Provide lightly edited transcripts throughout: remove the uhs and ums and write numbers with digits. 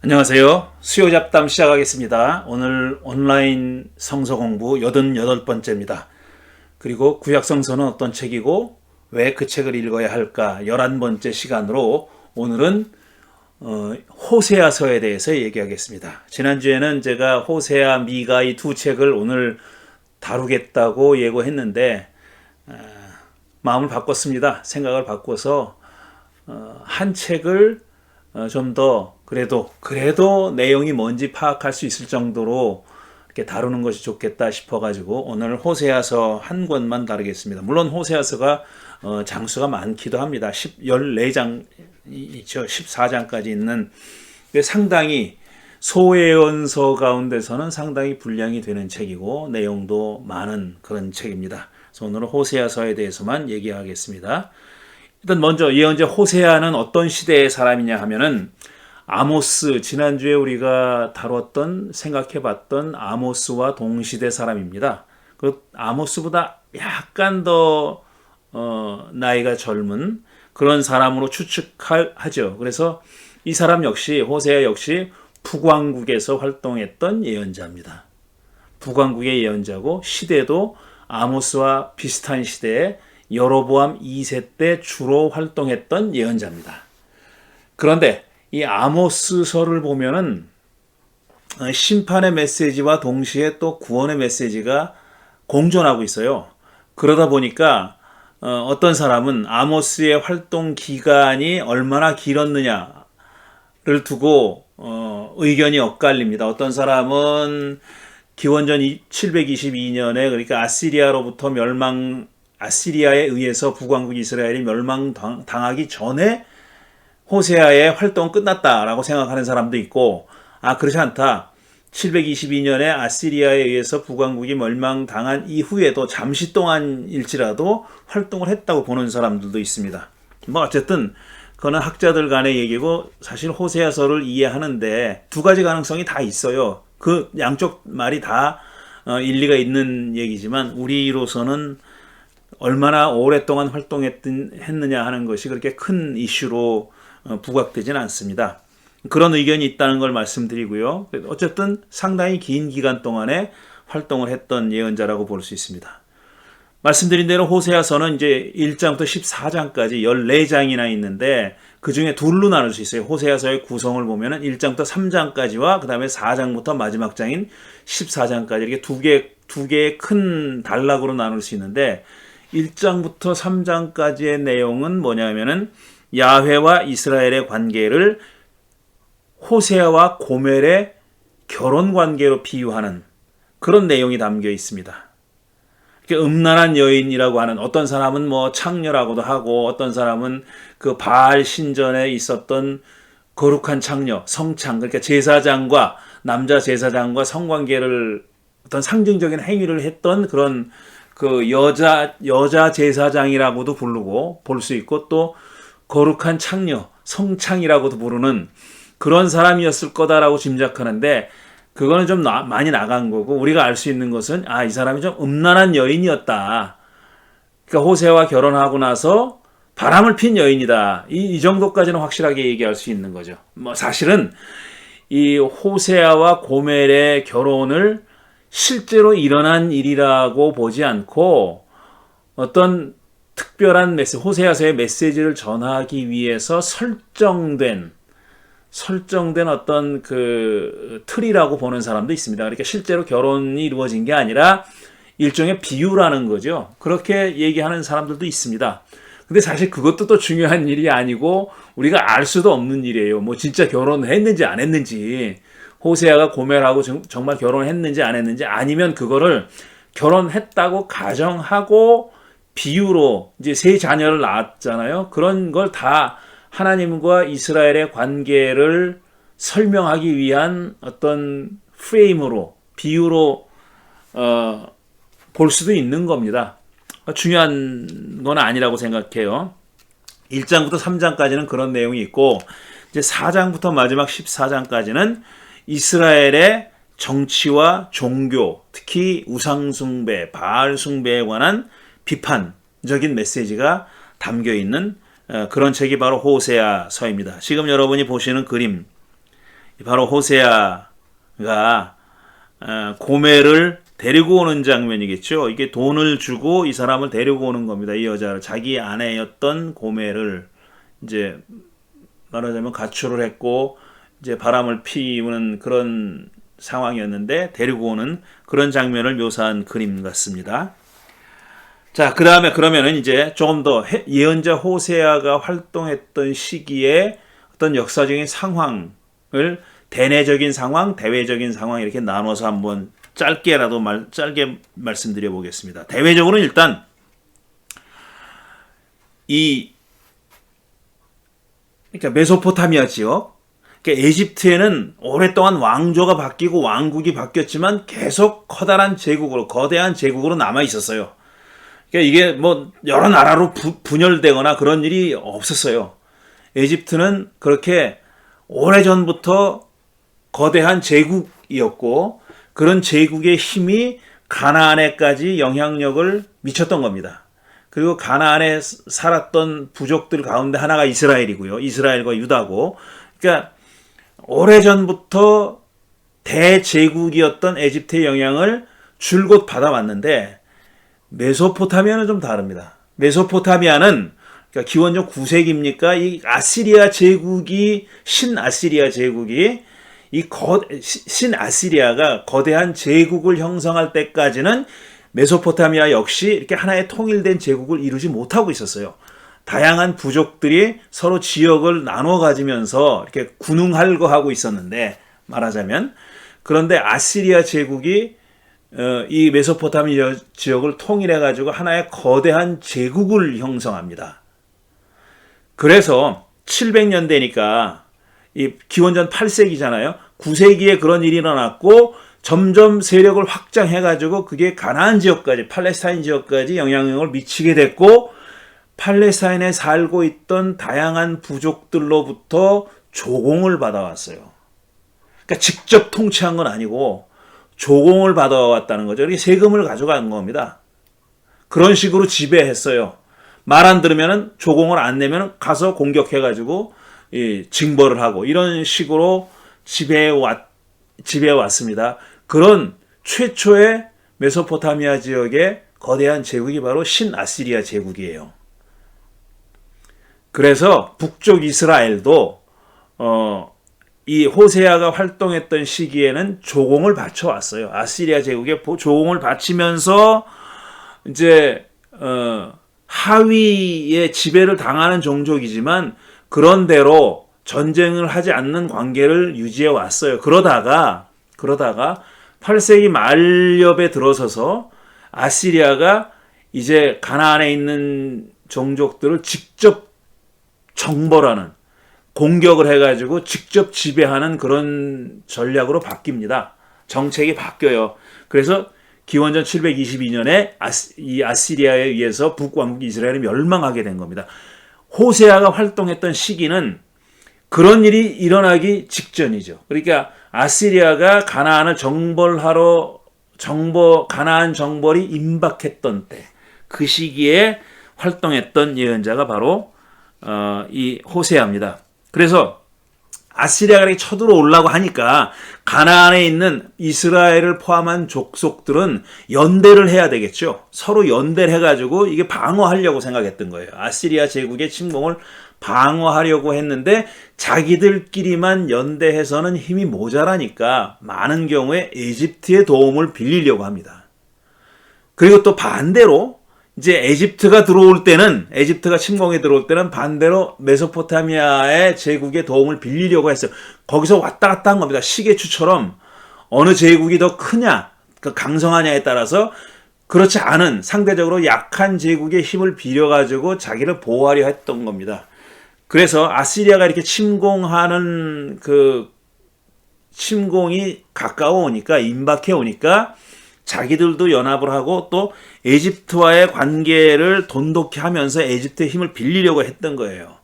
안녕하세요. 수요 잡담 시작하겠습니다. 오늘 온라인 성서 공부 88번째입니다. 그리고 구약 성서는 어떤 책이고 왜 그 책을 읽어야 할까 11번째 시간으로 오늘은 호세아서에 대해서 얘기하겠습니다. 지난주에는 제가 호세아, 미가 이 두 책을 오늘 다루겠다고 예고했는데 마음을 바꿨습니다. 생각을 바꿔서 한 책을 좀 더 그래도 내용이 뭔지 파악할 수 있을 정도로 이렇게 다루는 것이 좋겠다 싶어가지고 오늘 호세아서 한 권만 다루겠습니다. 물론 호세아서가 장수가 많기도 합니다. 14장 있죠. 14장까지 있는 상당히 소예언서 가운데서는 상당히 분량이 되는 책이고 내용도 많은 그런 책입니다. 그래서 오늘은 호세아서에 대해서만 얘기하겠습니다. 일단 먼저 예언자 호세아는 어떤 시대의 사람이냐 하면은 아모스, 지난주에 우리가 다뤘던 생각해봤던 아모스와 동시대 사람입니다. 그 아모스보다 약간 더 나이가 젊은 그런 사람으로 추측하죠. 그래서 이 사람 역시 호세아 역시 북왕국에서 활동했던 예언자입니다. 북왕국의 예언자고 시대도 아모스와 비슷한 시대에 여로보암 2세 때 주로 활동했던 예언자입니다. 그런데 이 아모스서를 보면은 심판의 메시지와 동시에 또 구원의 메시지가 공존하고 있어요. 그러다 보니까 어떤 사람은 아모스의 활동 기간이 얼마나 길었느냐를 두고 의견이 엇갈립니다. 어떤 사람은 기원전 722년에 그러니까 아시리아에 의해서 북왕국 이스라엘이 멸망당하기 전에 호세아의 활동 끝났다라고 생각하는 사람도 있고, 그렇지 않다. 722년에 아시리아에 의해서 북왕국이 멸망당한 이후에도 잠시 동안일지라도 활동을 했다고 보는 사람들도 있습니다. 어쨌든 그거는 학자들 간의 얘기고 사실 호세아서를 이해하는데 두 가지 가능성이 다 있어요. 그 양쪽 말이 다 일리가 있는 얘기지만 우리로서는 얼마나 오랫동안 활동했느냐 하는 것이 그렇게 큰 이슈로 부각되지는 않습니다. 그런 의견이 있다는 걸 말씀드리고요. 어쨌든 상당히 긴 기간 동안에 활동을 했던 예언자라고 볼 수 있습니다. 말씀드린 대로 호세아서는 이제 1장부터 14장까지 14장이나 있는데 그 중에 둘로 나눌 수 있어요. 호세아서의 구성을 보면은 1장부터 3장까지와 그 다음에 4장부터 마지막 장인 14장까지 이렇게 두 개의 큰 단락으로 나눌 수 있는데 1장부터 3장까지의 내용은 뭐냐면은 야훼와 이스라엘의 관계를 호세아와 고멜의 결혼 관계로 비유하는 그런 내용이 담겨 있습니다. 음란한 여인이라고 하는 어떤 사람은 창녀라고도 하고 어떤 사람은 그 바알 신전에 있었던 거룩한 창녀, 성창, 그러니까 제사장과 남자 제사장과 성관계를 어떤 상징적인 행위를 했던 그런 그 여자 제사장이라고도 부르고 볼 수 있고 또 거룩한 창녀, 성창이라고도 부르는 그런 사람이었을 거다라고 짐작하는데 그거는 좀 많이 나간 거고 우리가 알 수 있는 것은 이 사람이 좀 음란한 여인이었다. 그러니까 호세아와 결혼하고 나서 바람을 핀 여인이다. 이 정도까지는 확실하게 얘기할 수 있는 거죠. 사실은 이 호세아와 고멜의 결혼을 실제로 일어난 일이라고 보지 않고 어떤 특별한 호세아서의 메시지를 전하기 위해서 설정된 어떤 그 틀이라고 보는 사람도 있습니다. 그러니까 실제로 결혼이 이루어진 게 아니라 일종의 비유라는 거죠. 그렇게 얘기하는 사람들도 있습니다. 근데 사실 그것도 또 중요한 일이 아니고 우리가 알 수도 없는 일이에요. 진짜 결혼했는지 안 했는지 호세아가 고멜하고 정말 결혼했는지 안 했는지 아니면 그거를 결혼했다고 가정하고 비유로 이제 세 자녀를 낳았잖아요. 그런 걸 다 하나님과 이스라엘의 관계를 설명하기 위한 어떤 프레임으로 비유로 볼 수도 있는 겁니다. 중요한 건 아니라고 생각해요. 1장부터 3장까지는 그런 내용이 있고 이제 4장부터 마지막 14장까지는 이스라엘의 정치와 종교, 특히 우상숭배, 바알숭배에 관한 비판적인 메시지가 담겨 있는 그런 책이 바로 호세아서입니다. 지금 여러분이 보시는 그림, 바로 호세아가 고멜을 데리고 오는 장면이겠죠. 이게 돈을 주고 이 사람을 데리고 오는 겁니다. 이 여자를, 자기 아내였던 고멜을 이제 말하자면 가출을 했고 이제 바람을 피우는 그런 상황이었는데 데리고 오는 그런 장면을 묘사한 그림 같습니다. 자, 그 다음에 그러면은 이제 조금 더 예언자 호세아가 활동했던 시기에 어떤 역사적인 상황을 대내적인 상황, 대외적인 상황 이렇게 나눠서 한번 짧게 말씀드려 보겠습니다. 대외적으로는 일단 그러니까 메소포타미아 지역, 그러니까 에집트에는 오랫동안 왕조가 바뀌고 왕국이 바뀌었지만 계속 커다란 제국으로, 거대한 제국으로 남아 있었어요. 그러니까 이게 뭐 여러 나라로 분열되거나 그런 일이 없었어요. 에집트는 그렇게 오래전부터 거대한 제국이었고 그런 제국의 힘이 가나안에까지 영향력을 미쳤던 겁니다. 그리고 가나안에 살았던 부족들 가운데 하나가 이스라엘이고요. 이스라엘과 유다고. 그러니까 오래전부터 대제국이었던 에집트의 영향을 줄곧 받아왔는데 메소포타미아는 좀 다릅니다. 메소포타미아는 그러니까 기원전 9세기입니까? 이 아시리아 제국이 신아시리아 제국이 신아시리아가 거대한 제국을 형성할 때까지는 메소포타미아 역시 이렇게 하나의 통일된 제국을 이루지 못하고 있었어요. 다양한 부족들이 서로 지역을 나눠 가지면서 이렇게 군웅할거하고 있었는데 말하자면 그런데 아시리아 제국이 이 메소포타미아 지역을 통일해 가지고 하나의 거대한 제국을 형성합니다. 그래서 700년대니까 이 기원전 8세기잖아요. 9세기에 그런 일이 일어났고 점점 세력을 확장해 가지고 그게 가나안 지역까지, 팔레스타인 지역까지 영향력을 미치게 됐고 팔레스타인에 살고 있던 다양한 부족들로부터 조공을 받아왔어요. 그러니까 직접 통치한 건 아니고 조공을 받아왔다는 거죠. 이렇게 세금을 가져간 겁니다. 그런 식으로 지배했어요. 말 안 들으면 조공을 안 내면 가서 공격해가지고 징벌을 하고 이런 식으로 지배해왔습니다. 그런 최초의 메소포타미아 지역의 거대한 제국이 바로 신아시리아 제국이에요. 그래서 북쪽 이스라엘도 이 호세아가 활동했던 시기에는 조공을 바쳐왔어요. 아시리아 제국에 조공을 바치면서 이제 하위의 지배를 당하는 종족이지만 그런대로 전쟁을 하지 않는 관계를 유지해 왔어요. 그러다가 8세기 말엽에 들어서서 아시리아가 이제 가나안에 있는 종족들을 직접 정벌하는, 공격을 해가지고 직접 지배하는 그런 전략으로 바뀝니다. 정책이 바뀌어요. 그래서 기원전 722년에 이 아시리아에 의해서 북왕국 이스라엘이 멸망하게 된 겁니다. 호세아가 활동했던 시기는 그런 일이 일어나기 직전이죠. 그러니까 아시리아가 가나안을 가나안 정벌이 임박했던 때, 그 시기에 활동했던 예언자가 바로 이 호세아입니다. 그래서 아시리아가 이렇게 쳐들어오려고 하니까 가나안에 있는 이스라엘을 포함한 족속들은 연대를 해야 되겠죠. 서로 연대를 해가지고 이게 방어하려고 생각했던 거예요. 아시리아 제국의 침공을 방어하려고 했는데 자기들끼리만 연대해서는 힘이 모자라니까 많은 경우에 에집트의 도움을 빌리려고 합니다. 그리고 또 반대로 이제 에집트가 침공에 들어올 때는 반대로 메소포타미아의 제국의 도움을 빌리려고 했어요. 거기서 왔다 갔다 한 겁니다. 시계추처럼 어느 제국이 더 크냐, 강성하냐에 따라서 그렇지 않은 상대적으로 약한 제국의 힘을 빌려가지고 자기를 보호하려 했던 겁니다. 그래서 아시리아가 이렇게 침공하는 그 침공이 가까워 오니까, 임박해 오니까 자기들도 연합을 하고 또 에집트와의 관계를 돈독히 하면서 에집트의 힘을 빌리려고 했던 거예요.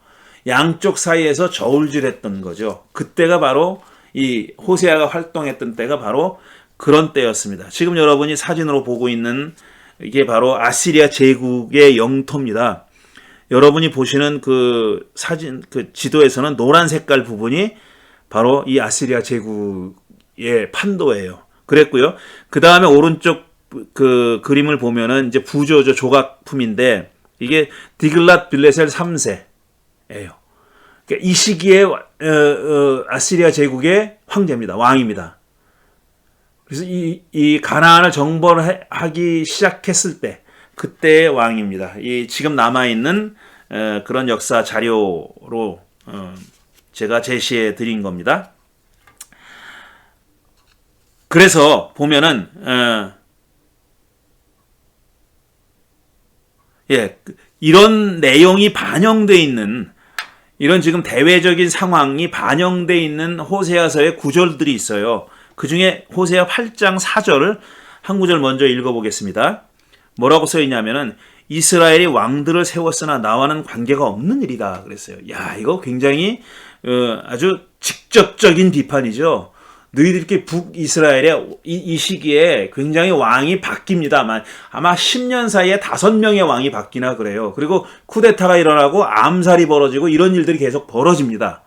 양쪽 사이에서 저울질했던 거죠. 그때가 바로 이 호세아가 활동했던 때가 바로 그런 때였습니다. 지금 여러분이 사진으로 보고 있는 이게 바로 아시리아 제국의 영토입니다. 여러분이 보시는 그 사진, 그 지도에서는 노란 색깔 부분이 바로 이 아시리아 제국의 판도예요. 그랬고요. 그 다음에 오른쪽 그 그림을 보면은 이제 부조죠. 조각품인데 이게 디글랏 빌레셀 3세예요. 그러니까 이 시기에 아시리아 제국의 황제입니다. 왕입니다. 그래서 이 가나안을 정벌하기 시작했을 때 그때의 왕입니다. 이 지금 남아 있는 그런 역사 자료로 제가 제시해 드린 겁니다. 그래서 보면은 이런 내용이 반영되어 있는 이런 지금 대외적인 상황이 반영되어 있는 호세아서의 구절들이 있어요. 그 중에 호세아 8장 4절을 한 구절 먼저 읽어보겠습니다. 뭐라고 써 있냐면은 이스라엘이 왕들을 세웠으나 나와는 관계가 없는 일이다 그랬어요. 야, 이거 굉장히 아주 직접적인 비판이죠. 너희들 이렇게 북이스라엘의 이 시기에 굉장히 왕이 바뀝니다만 아마 10년 사이에 5명의 왕이 바뀌나 그래요. 그리고 쿠데타가 일어나고 암살이 벌어지고 이런 일들이 계속 벌어집니다.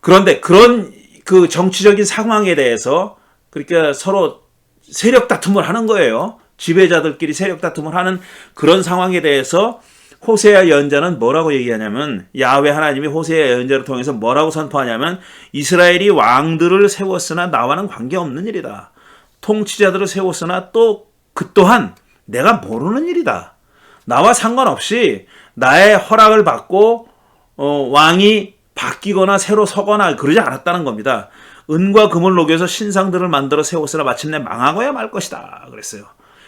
그런데 그런 그 정치적인 상황에 대해서 그러니까 서로 세력 다툼을 하는 거예요. 지배자들끼리 세력 다툼을 하는 그런 상황에 대해서 호세아 예언자는 뭐라고 얘기하냐면 야훼 하나님이 호세아 예언자를 통해서 뭐라고 선포하냐면 이스라엘이 왕들을 세웠으나 나와는 관계없는 일이다. 통치자들을 세웠으나 또 그 또한 내가 모르는 일이다. 나와 상관없이 나의 허락을 받고 왕이 바뀌거나 새로 서거나 그러지 않았다는 겁니다. 은과 금을 녹여서 신상들을 만들어 세웠으나 마침내 망하고야 말 것이다 그랬어요.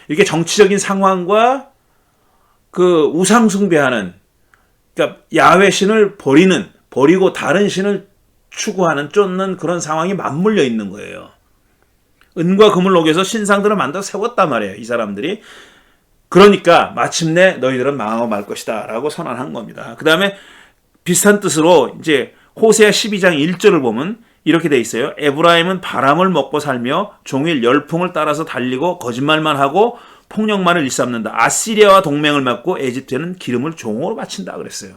이게 정치적인 상황과 그 우상 숭배하는 그러니까 야훼 신을 버리고 다른 신을 추구하는 쫓는 그런 상황이 맞물려 있는 거예요. 은과 금을 녹여서 신상들을 만들어 세웠단 말이에요. 이 사람들이. 그러니까 마침내 너희들은 망하고 말 것이다 라고 선언한 겁니다. 그 다음에 비슷한 뜻으로 이제 호세아 12장 1절을 보면 이렇게 돼 있어요. 에브라임은 바람을 먹고 살며 종일 열풍을 따라서 달리고 거짓말만 하고 폭력만을 일삼는다. 아시리아와 동맹을 맺고 에집트에는 기름을 종으로 바친다 그랬어요.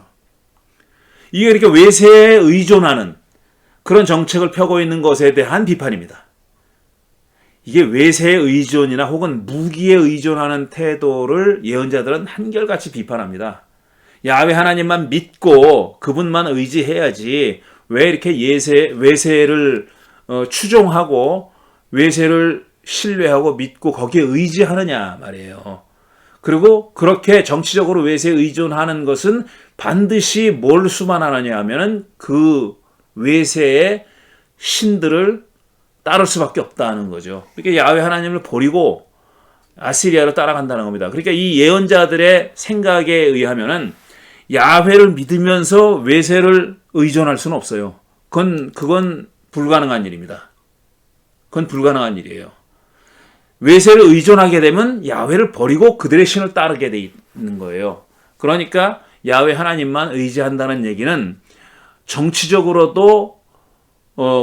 이게 이렇게 외세에 의존하는 그런 정책을 펴고 있는 것에 대한 비판입니다. 이게 외세에 의존이나 혹은 무기에 의존하는 태도를 예언자들은 한결같이 비판합니다. 야훼 하나님만 믿고 그분만 의지해야지 왜 이렇게 외세를 추종하고 외세를 신뢰하고 믿고 거기에 의지하느냐 말이에요. 그리고 그렇게 정치적으로 외세에 의존하는 것은 반드시 뭘 수반하느냐 하면은 그 외세의 신들을 따를 수밖에 없다는 거죠. 그러니까 야훼 하나님을 버리고 아시리아를 따라간다는 겁니다. 그러니까 이 예언자들의 생각에 의하면은 야훼를 믿으면서 외세를 의존할 수는 없어요. 그건 불가능한 일입니다. 그건 불가능한 일이에요. 외세를 의존하게 되면 야훼를 버리고 그들의 신을 따르게 돼 있는 거예요. 그러니까 야훼 하나님만 의지한다는 얘기는 정치적으로도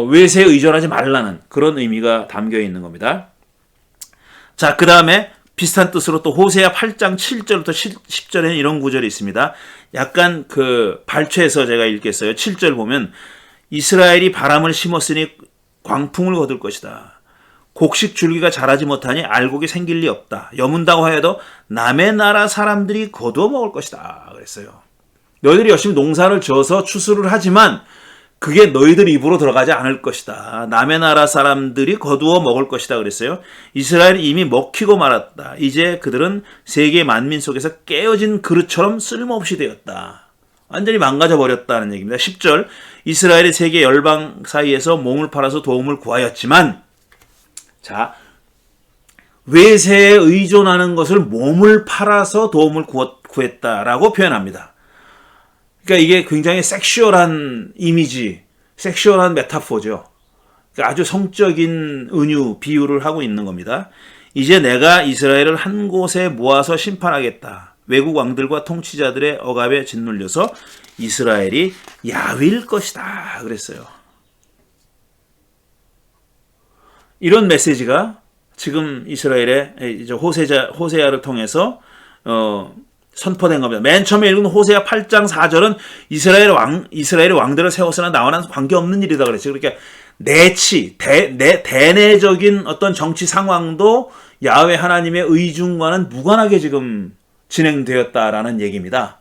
외세에 의존하지 말라는 그런 의미가 담겨 있는 겁니다. 자, 그 다음에 비슷한 뜻으로 또 호세아 8장 7절부터 10절에는 이런 구절이 있습니다. 약간 그 발췌해서 제가 읽겠어요. 7절 보면 이스라엘이 바람을 심었으니 광풍을 거둘 것이다. 곡식 줄기가 자라지 못하니 알곡이 생길 리 없다. 여문다고 하여도 남의 나라 사람들이 거두어 먹을 것이다. 그랬어요. 너희들이 열심히 농사를 지어서 추수를 하지만 그게 너희들 입으로 들어가지 않을 것이다. 남의 나라 사람들이 거두어 먹을 것이다. 그랬어요. 이스라엘이 이미 먹히고 말았다. 이제 그들은 세계 만민 속에서 깨어진 그릇처럼 쓸모없이 되었다. 완전히 망가져 버렸다는 얘기입니다. 10절 이스라엘이 세계 열방 사이에서 몸을 팔아서 도움을 구하였지만 자, 외세에 의존하는 것을 몸을 팔아서 도움을 구했다라고 표현합니다. 그러니까 이게 굉장히 섹슈얼한 이미지, 섹슈얼한 메타포죠. 그러니까 아주 성적인 은유, 비유를 하고 있는 겁니다. 이제 내가 이스라엘을 한 곳에 모아서 심판하겠다. 외국 왕들과 통치자들의 억압에 짓눌려서 이스라엘이 야위일 것이다. 그랬어요. 이런 메시지가 지금 이스라엘의 호세아를 통해서 선포된 겁니다. 맨 처음에 읽은 호세아 8장 4절은 이스라엘의 왕들을 세웠으나 나와는 관계없는 일이다 그랬죠. 그러니까 대내적인 어떤 정치 상황도 야훼 하나님의 의중과는 무관하게 지금 진행되었다라는 얘기입니다.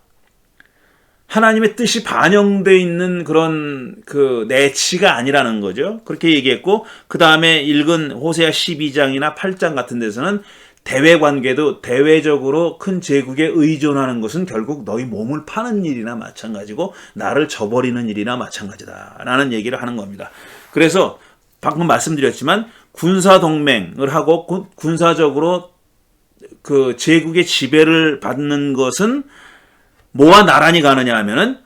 하나님의 뜻이 반영되어 있는 그런 그 내치가 아니라는 거죠. 그렇게 얘기했고, 그 다음에 읽은 호세아 12장이나 8장 같은 데서는 대외 관계도 대외적으로 큰 제국에 의존하는 것은 결국 너희 몸을 파는 일이나 마찬가지고 나를 저버리는 일이나 마찬가지다라는 얘기를 하는 겁니다. 그래서 방금 말씀드렸지만 군사 동맹을 하고 군사적으로 그 제국의 지배를 받는 것은 뭐와 나란히 가느냐 하면은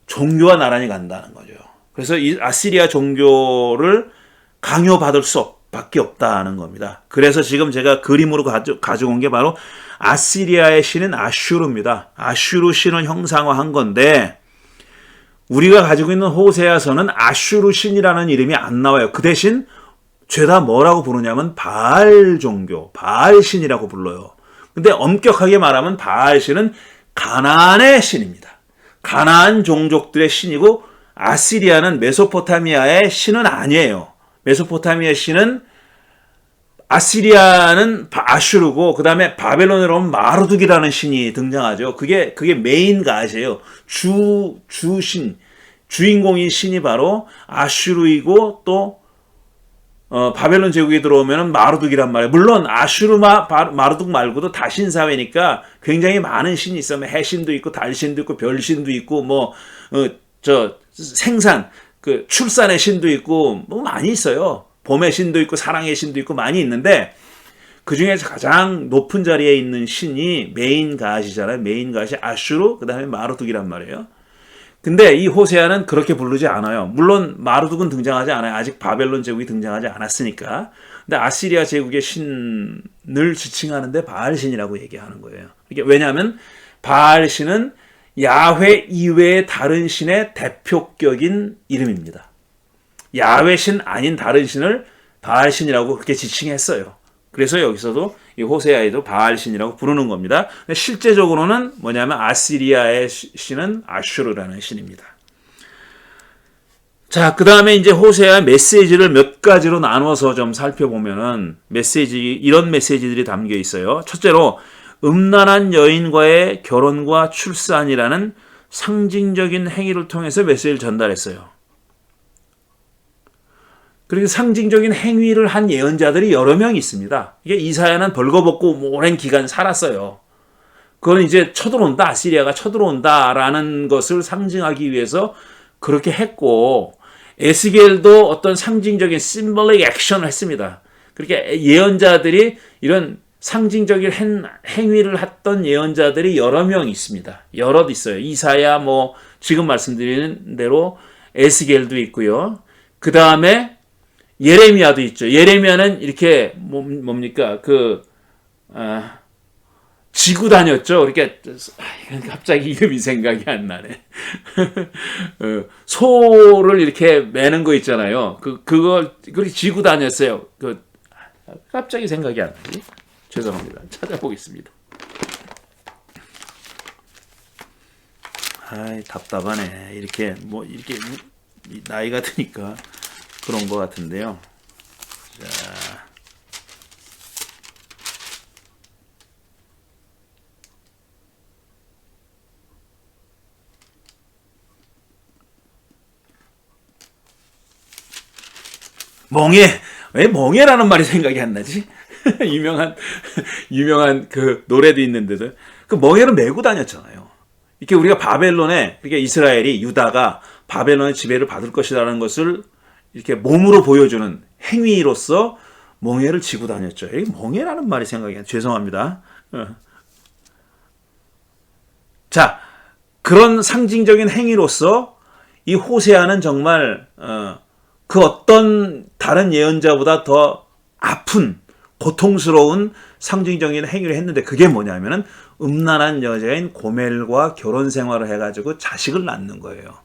종교와 나란히 간다는 거죠. 그래서 이 아시리아 종교를 강요받을 수밖에 없다는 겁니다. 그래서 지금 제가 그림으로 가져온 게 바로 아시리아의 신인 아슈르입니다. 아슈르 신을 형상화한 건데 우리가 가지고 있는 호세아서는 아슈르 신이라는 이름이 안 나와요. 그 대신 죄다 뭐라고 부르냐면 바알 종교, 바알 신이라고 불러요. 근데 엄격하게 말하면 바알 신은 가나안의 신입니다. 가나안 종족들의 신이고 아시리아는 메소포타미아의 신은 아니에요. 메소포타미아의 신은 아시리아는 아슈르고 그 다음에 바벨론으로 오면 마르둑이라는 신이 등장하죠. 그게 메인 가시예요. 주신 주인공인 신이 바로 아슈르이고 또 바벨론 제국에 들어오면 마르둑이란 말이에요. 물론 아슈르 마르둑 말고도 다신사회니까 굉장히 많은 신이 있어요. 해신도 있고 달신도 있고 별신도 있고 생산 그 출산의 신도 있고 뭐 많이 있어요. 봄의 신도 있고 사랑의 신도 있고 많이 있는데 그 중에서 가장 높은 자리에 있는 신이 메인 가시잖아요. 메인 가시 아슈르 그다음에 마르둑이란 말이에요. 근데 이 호세아는 그렇게 부르지 않아요. 물론 마르둑은 등장하지 않아요. 아직 바벨론 제국이 등장하지 않았으니까. 근데 아시리아 제국의 신을 지칭하는데 바알신이라고 얘기하는 거예요. 이게 왜냐하면 바알신은 야훼 이외의 다른 신의 대표격인 이름입니다. 야훼 신 아닌 다른 신을 바알신이라고 그렇게 지칭했어요. 그래서 여기서도 이 호세아에도 바알신이라고 부르는 겁니다. 실제적으로는 뭐냐면 아시리아의 신은 아슈르라는 신입니다. 자, 그 다음에 이제 호세아의 메시지를 몇 가지로 나눠서 좀 살펴보면은 이런 메시지들이 담겨 있어요. 첫째로 음란한 여인과의 결혼과 출산이라는 상징적인 행위를 통해서 메시지를 전달했어요. 그리고 상징적인 행위를 한 예언자들이 여러 명 있습니다. 이게 이사야는 벌거벗고 오랜 기간 살았어요. 그건 이제 쳐들어온다, 아시리아가 쳐들어온다라는 것을 상징하기 위해서 그렇게 했고, 에스겔도 어떤 상징적인 symbolic action을 했습니다. 그렇게 예언자들이 이런 상징적인 행위를 했던 예언자들이 여러 명 있습니다. 여럿 있어요. 이사야, 지금 말씀드리는 대로 에스겔도 있고요. 그 다음에 예레미야도 있죠. 예레미야는 이렇게 뭡니까? 지고 다녔죠. 이렇게 갑자기 이름이 생각이 안 나네. 소를 이렇게 매는 거 있잖아요. 그걸 그렇게 지고 다녔어요. 갑자기 생각이 안 나지. 죄송합니다. 찾아보겠습니다. 아이, 답답하네. 이렇게 나이가 드니까 그런 것 같은데요. 자. 왜 멍해라는 말이 생각이 안 나지? 유명한 그 노래도 있는데도 그 멍해를 메고 다녔잖아요. 이렇게 우리가 그러니까 이스라엘이 유다가 바벨론의 지배를 받을 것이라는 것을 이렇게 몸으로 보여주는 행위로서 멍해를 지고 다녔죠. 멍해라는 말이 생각이 안 나요. 죄송합니다. 자, 그런 상징적인 행위로서 이 호세아는 정말 그 어떤 다른 예언자보다 더 아픈 고통스러운 상징적인 행위를 했는데 그게 뭐냐면은 음란한 여자인 고멜과 결혼 생활을 해가지고 자식을 낳는 거예요.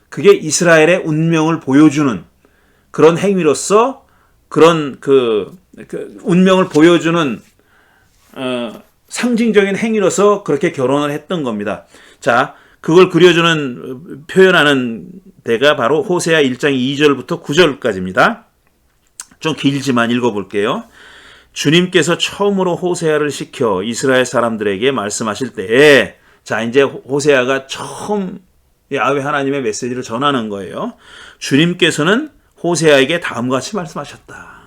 그게 이스라엘의 운명을 보여주는 그런 행위로서 그런 운명을 보여주는 상징적인 행위로서 그렇게 결혼을 했던 겁니다. 자, 그걸 그려주는 표현하는 데가 바로 호세아 1장 2절부터 9절까지입니다. 좀 길지만 읽어볼게요. 주님께서 처음으로 호세아를 시켜 이스라엘 사람들에게 말씀하실 때에, 자, 이제 호세아가 처음 야훼 하나님의 메시지를 전하는 거예요. 주님께서는 호세아에게 다음과 같이 말씀하셨다.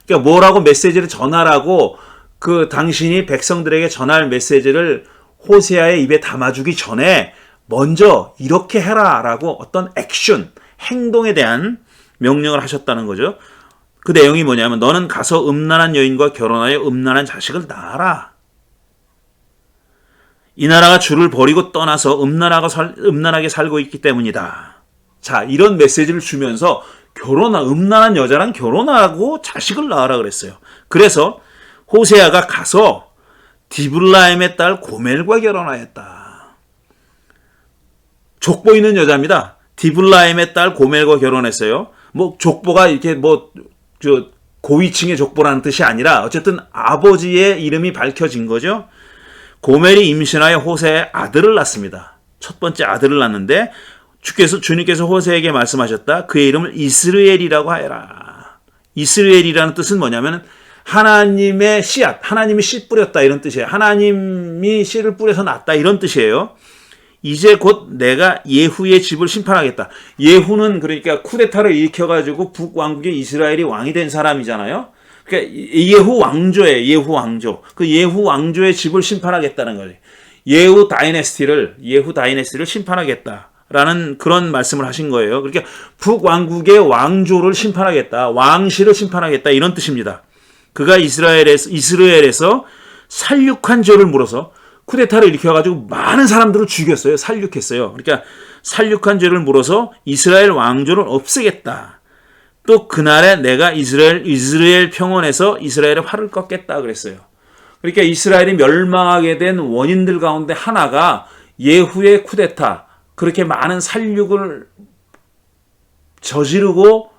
그러니까 뭐라고 메시지를 전하라고 그 당신이 백성들에게 전할 메시지를 호세아의 입에 담아주기 전에 먼저 이렇게 해라라고 어떤 액션, 행동에 대한 명령을 하셨다는 거죠. 그 내용이 뭐냐면 너는 가서 음란한 여인과 결혼하여 음란한 자식을 낳아라. 이 나라가 주를 버리고 떠나서 음란하게 살고 있기 때문이다. 자, 이런 메시지를 주면서 음란한 여자랑 결혼하고 자식을 낳으라 그랬어요. 그래서 호세아가 가서 디블라임의 딸 고멜과 결혼하였다. 족보 있는 여자입니다. 디블라임의 딸 고멜과 결혼했어요. 뭐 족보가 이렇게 고위층의 족보라는 뜻이 아니라 어쨌든 아버지의 이름이 밝혀진 거죠. 고멜이 임신하여 호세아의 아들을 낳습니다. 첫 번째 아들을 낳는데 주님께서 호세아에게 말씀하셨다. 그의 이름을 이스라엘이라고 하여라. 이스라엘이라는 뜻은 뭐냐면 하나님의 씨앗, 하나님이 씨 뿌렸다 이런 뜻이에요. 하나님이 씨를 뿌려서 낳았다 이런 뜻이에요. 이제 곧 내가 예후의 집을 심판하겠다. 예후는 그러니까 쿠데타를 일으켜가지고 북왕국의 이스라엘이 왕이 된 사람이잖아요. 그러니까 예후 왕조예요. 예후 왕조. 그 예후 왕조의 집을 심판하겠다는 거예요. 예후 다이내스티를 심판하겠다라는 그런 말씀을 하신 거예요. 그러니까 북왕국의 왕조를 심판하겠다. 왕실을 심판하겠다 이런 뜻입니다. 그가 이스라엘에서 살육한 죄를 물어서 쿠데타를 일으켜가지고 많은 사람들을 죽였어요. 살육했어요. 그러니까 살육한 죄를 물어서 이스라엘 왕조를 없애겠다. 또 그날에 내가 이스라엘 평원에서 이스라엘의 활을 꺾겠다 그랬어요. 그러니까 이스라엘이 멸망하게 된 원인들 가운데 하나가 예후의 쿠데타, 그렇게 많은 살육을 저지르고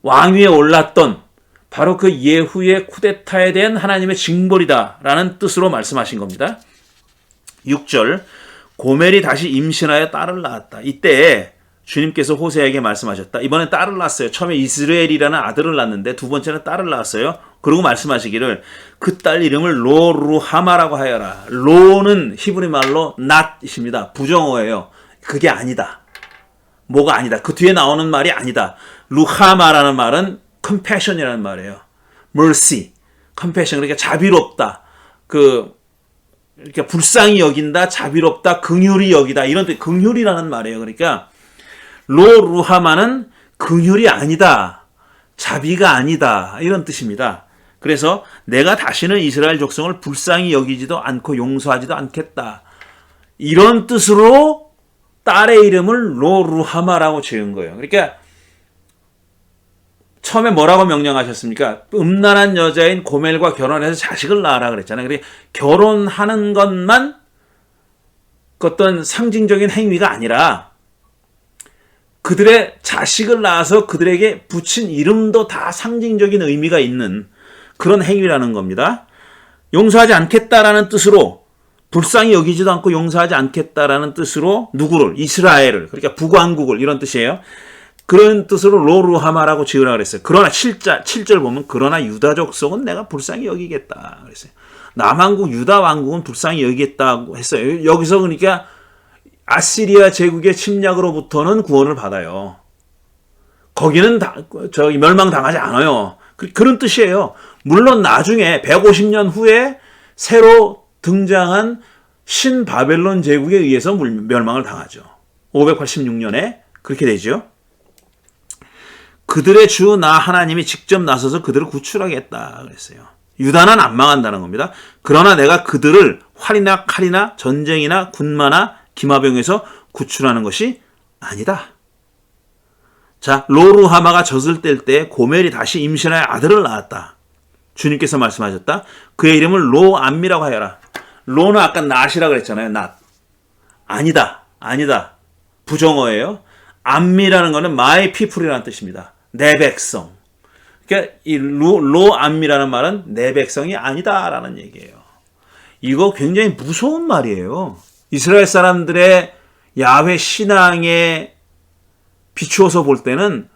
왕위에 올랐던 바로 그 예후의 쿠데타에 대한 하나님의 징벌이다라는 뜻으로 말씀하신 겁니다. 6절, 고멜이 다시 임신하여 딸을 낳았다. 이때 주님께서 호세아에게 말씀하셨다. 이번엔 딸을 낳았어요. 처음에 이스라엘이라는 아들을 낳았는데 두 번째는 딸을 낳았어요. 그리고 말씀하시기를 그 딸 이름을 로루하마라고 하여라. 로는 히브리 말로 not입니다. 부정어예요. 그게 아니다. 뭐가 아니다. 그 뒤에 나오는 말이 아니다. 루하마라는 말은 compassion이라는 말이에요. mercy, compassion, 그러니까 자비롭다. 그러니까 불쌍히 여긴다, 자비롭다, 긍휼히 여기다 이런 뜻. 긍휼이라는 말이에요. 그러니까 로루하마는 긍휼이 아니다, 자비가 아니다 이런 뜻입니다. 그래서 내가 다시는 이스라엘 족속을 불쌍히 여기지도 않고 용서하지도 않겠다. 이런 뜻으로 딸의 이름을 로루하마라고 지은 거예요. 그러니까 처음에 뭐라고 명령하셨습니까? 음란한 여자인 고멜과 결혼해서 자식을 낳으라 그랬잖아요. 그러니까 결혼하는 것만 어떤 상징적인 행위가 아니라 그들의 자식을 낳아서 그들에게 붙인 이름도 다 상징적인 의미가 있는 그런 행위라는 겁니다. 용서하지 않겠다라는 뜻으로, 불쌍히 여기지도 않고 용서하지 않겠다라는 뜻으로 누구를? 이스라엘을, 그러니까 북왕국을 이런 뜻이에요. 그런 뜻으로 로루하마라고 지으라 그랬어요. 그러나 7절 보면 그러나 유다 족속은 내가 불쌍히 여기겠다 그랬어요. 남왕국 유다 왕국은 불쌍히 여기겠다고 했어요. 여기서 그러니까 아시리아 제국의 침략으로부터는 구원을 받아요. 거기는 멸망당하지 않아요. 그런 뜻이에요. 물론 나중에 150년 후에 새로 등장한 신바벨론 제국에 의해서 멸망을 당하죠. 586년에 그렇게 되죠. 그들의 주 나 하나님이 직접 나서서 그들을 구출하겠다 그랬어요. 유다는 안 망한다는 겁니다. 그러나 내가 그들을 활이나 칼이나 전쟁이나 군마나 기마병에서 구출하는 것이 아니다. 자, 로루하마가 젖을 뗄 때 고멜이 다시 임신하여 아들을 낳았다. 주님께서 말씀하셨다. 그의 이름을 로암미라고 하여라. 로는 아까 낫이라고 그랬잖아요. 낫. 아니다. 부정어예요. 암미라는 것은 my people이라는 뜻입니다. 내 백성. 그러니까 이 로암미라는 말은 내 백성이 아니다라는 얘기예요. 이거 굉장히 무서운 말이에요. 이스라엘 사람들의 야훼 신앙에 비추어서 볼 때는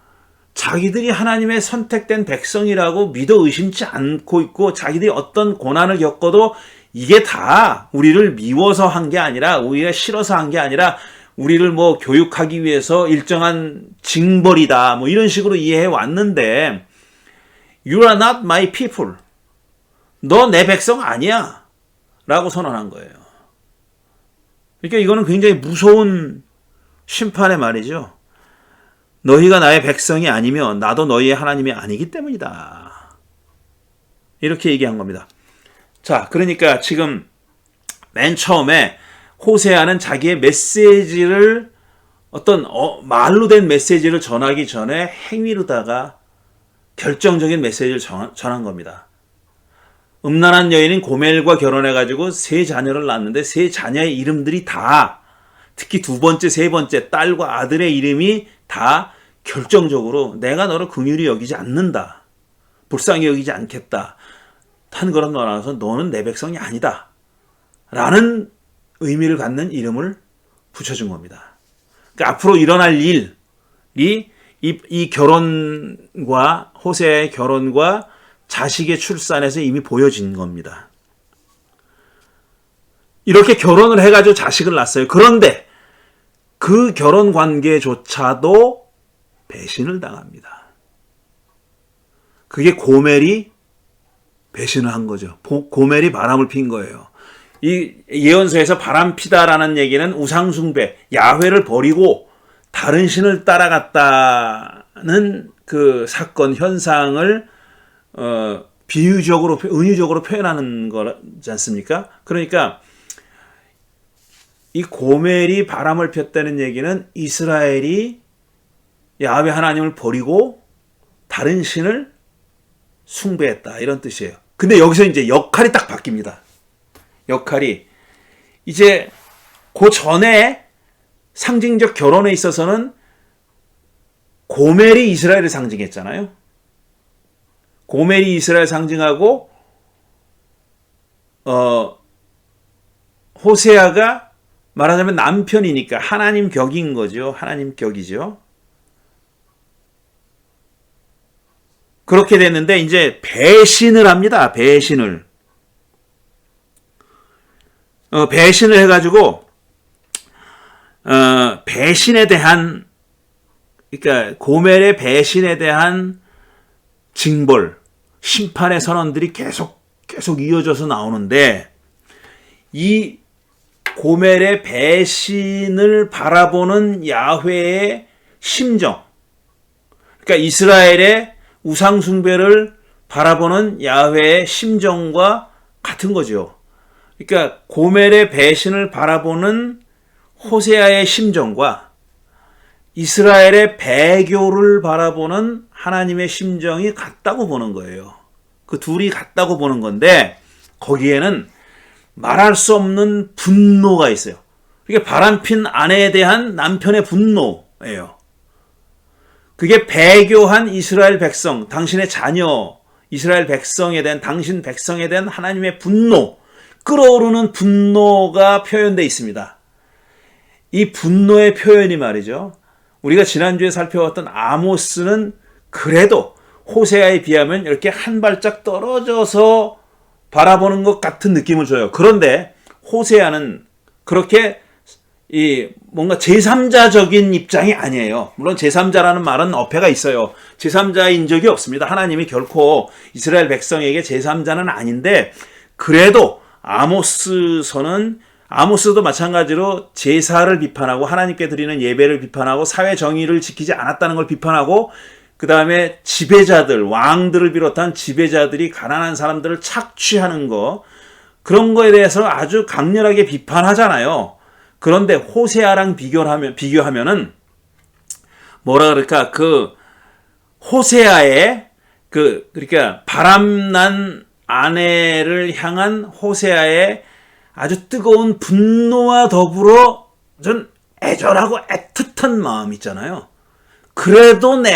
자기들이 하나님의 선택된 백성이라고 믿어 의심치 않고 있고, 자기들이 어떤 고난을 겪어도 이게 다 우리를 미워서 한 게 아니라, 우리가 싫어서 한 게 아니라, 우리를 뭐 교육하기 위해서 일정한 징벌이다, 뭐 이런 식으로 이해해 왔는데, You are not my people. 너 내 백성 아니야. 라고 선언한 거예요. 그러니까 이거는 굉장히 무서운 심판의 말이죠. 너희가 나의 백성이 아니면 나도 너희의 하나님이 아니기 때문이다. 이렇게 얘기한 겁니다. 자, 그러니까 지금 맨 처음에 호세아는 자기의 메시지를 어떤 말로 된 메시지를 전하기 전에 행위로다가 결정적인 메시지를 전한 겁니다. 음란한 여인인 고멜과 결혼해가지고 세 자녀를 낳았는데 세 자녀의 이름들이 다, 특히 두 번째, 세 번째 딸과 아들의 이름이 다 결정적으로 내가 너를 긍휼히 여기지 않는다, 불쌍히 여기지 않겠다 한 거로 나와서 너는 내 백성이 아니다 라는 의미를 갖는 이름을 붙여준 겁니다. 그러니까 앞으로 일어날 일이 이 결혼과 호세아의 결혼과 자식의 출산에서 이미 보여진 겁니다. 이렇게 결혼을 해가지고 자식을 낳았어요. 그런데 그 결혼 관계조차도 배신을 당합니다. 그게 고멜이 배신을 한 거죠. 고멜이 바람을 핀 거예요. 이 예언서에서 바람 피다라는 얘기는 우상숭배, 야훼를 버리고 다른 신을 따라갔다는 그 사건, 현상을 비유적으로, 은유적으로 표현하는 거지 않습니까? 그러니까 이 고멜이 바람을 폈다는 얘기는 이스라엘이 야훼 하나님을 버리고 다른 신을 숭배했다, 이런 뜻이에요. 근데 여기서 이제 역할이 딱 바뀝니다. 역할이 이제 그 전에 상징적 결혼에 있어서는 고멜이 이스라엘을 상징했잖아요. 고멜이 이스라엘 상징하고 호세아가 말하자면 남편이니까 하나님 격인 거죠. 하나님 격이죠. 그렇게 됐는데 이제 배신을 합니다. 배신을 해가지고 배신에 대한, 그러니까 고멜의 배신에 대한 징벌, 심판의 선언들이 계속 이어져서 나오는데, 이 고멜의 배신을 바라보는 야훼의 심정, 그러니까 이스라엘의 우상 숭배를 바라보는 야훼의 심정과 같은 거죠. 그러니까 고멜의 배신을 바라보는 호세아의 심정과 이스라엘의 배교를 바라보는 하나님의 심정이 같다고 보는 거예요. 그 둘이 같다고 보는 건데, 거기에는 말할 수 없는 분노가 있어요. 그게 바람핀 아내에 대한 남편의 분노예요. 그게 배교한 이스라엘 백성, 당신의 자녀 이스라엘 백성에 대한, 당신 백성에 대한 하나님의 분노, 끓어오르는 분노가 표현되어 있습니다. 이 분노의 표현이 말이죠, 우리가 지난주에 살펴봤던 아모스는 그래도 호세아에 비하면 이렇게 한 발짝 떨어져서 바라보는 것 같은 느낌을 줘요. 그런데 호세아는 그렇게 뭔가 제3자적인 입장이 아니에요. 물론 제3자라는 말은 어폐가 있어요. 제3자인 적이 없습니다. 하나님이 결코 이스라엘 백성에게 제3자는 아닌데, 그래도 아모스도 마찬가지로 제사를 비판하고 하나님께 드리는 예배를 비판하고 사회 정의를 지키지 않았다는 걸 비판하고, 그 다음에 지배자들, 왕들을 비롯한 지배자들이 가난한 사람들을 착취하는 거, 그런 거에 대해서 아주 강렬하게 비판하잖아요. 그런데 호세아랑 비교하면은 뭐라 그럴까, 그 호세아의 그러니까 바람난 아내를 향한 호세아의 아주 뜨거운 분노와 더불어 좀 애절하고 애틋한 마음 있잖아요. 그래도 내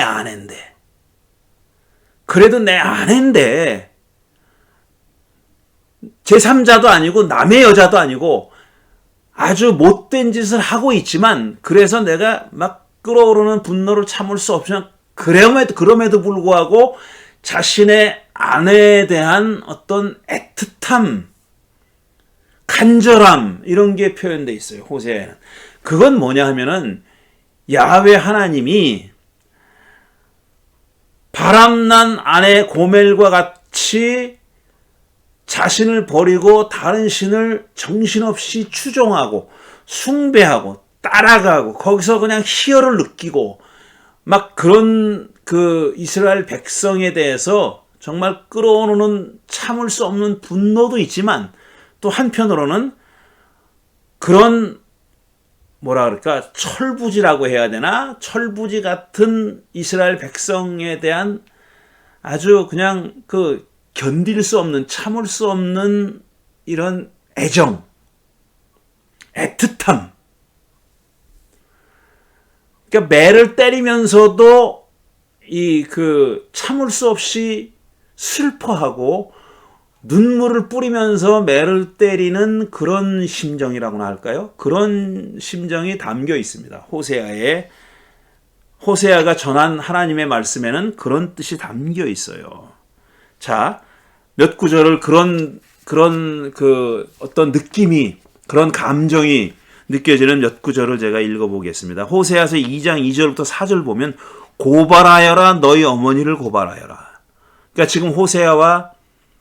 제3자도 아니고 남의 여자도 아니고 아주 못된 짓을 하고 있지만 그래서 내가 막 끓어오르는 분노를 참을 수 없으면 그럼에도 불구하고 자신의 아내에 대한 어떤 애틋함, 간절함 이런 게 표현되어 있어요. 호세아에는. 그건 뭐냐 하면은 야훼 하나님이 바람난 아내 고멜과 같이 자신을 버리고 다른 신을 정신없이 추종하고 숭배하고 따라가고 거기서 그냥 희열을 느끼고 막 그런 그 이스라엘 백성에 대해서 정말 끌어오르는 참을 수 없는 분노도 있지만 또 한편으로는 그런 뭐라 그럴까 철부지라고 해야 되나 철부지 같은 이스라엘 백성에 대한 아주 그냥 그 견딜 수 없는 참을 수 없는 이런 애정, 애틋함. 그러니까 매를 때리면서도 이 그 참을 수 없이 슬퍼하고 눈물을 뿌리면서 매를 때리는 그런 심정이라고나 할까요? 그런 심정이 담겨 있습니다. 호세아가 전한 하나님의 말씀에는 그런 뜻이 담겨 있어요. 자, 몇 구절을 그런 그 어떤 느낌이 그런 감정이 느껴지는 몇 구절을 제가 읽어보겠습니다. 호세아서 2장 2절부터 4절 보면 고발하여라 너희 어머니를 고발하여라. 그러니까 지금 호세아와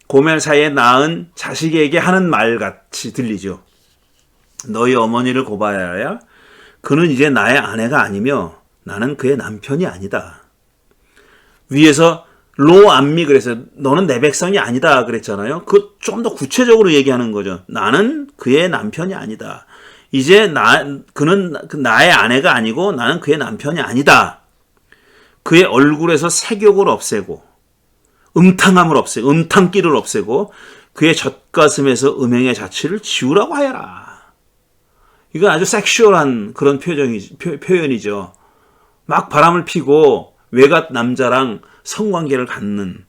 고멜 사이에 낳은 자식에게 하는 말 같이 들리죠. 너희 어머니를 고발하여라. 그는 이제 나의 아내가 아니며 나는 그의 남편이 아니다. 위에서 로 암미 그래서 너는 내 백성이 아니다 그랬잖아요. 그 좀 더 구체적으로 얘기하는 거죠. 나는 그의 남편이 아니다. 이제 그는 나의 아내가 아니고 나는 그의 남편이 아니다. 그의 얼굴에서 색욕을 없애고 음탕함을 없애고 음탕기를 없애고 그의 젖가슴에서 음행의 자취를 지우라고 하여라. 이건 아주 섹슈얼한 그런 표현이죠. 막 바람을 피고 외갓 남자랑 성관계를 갖는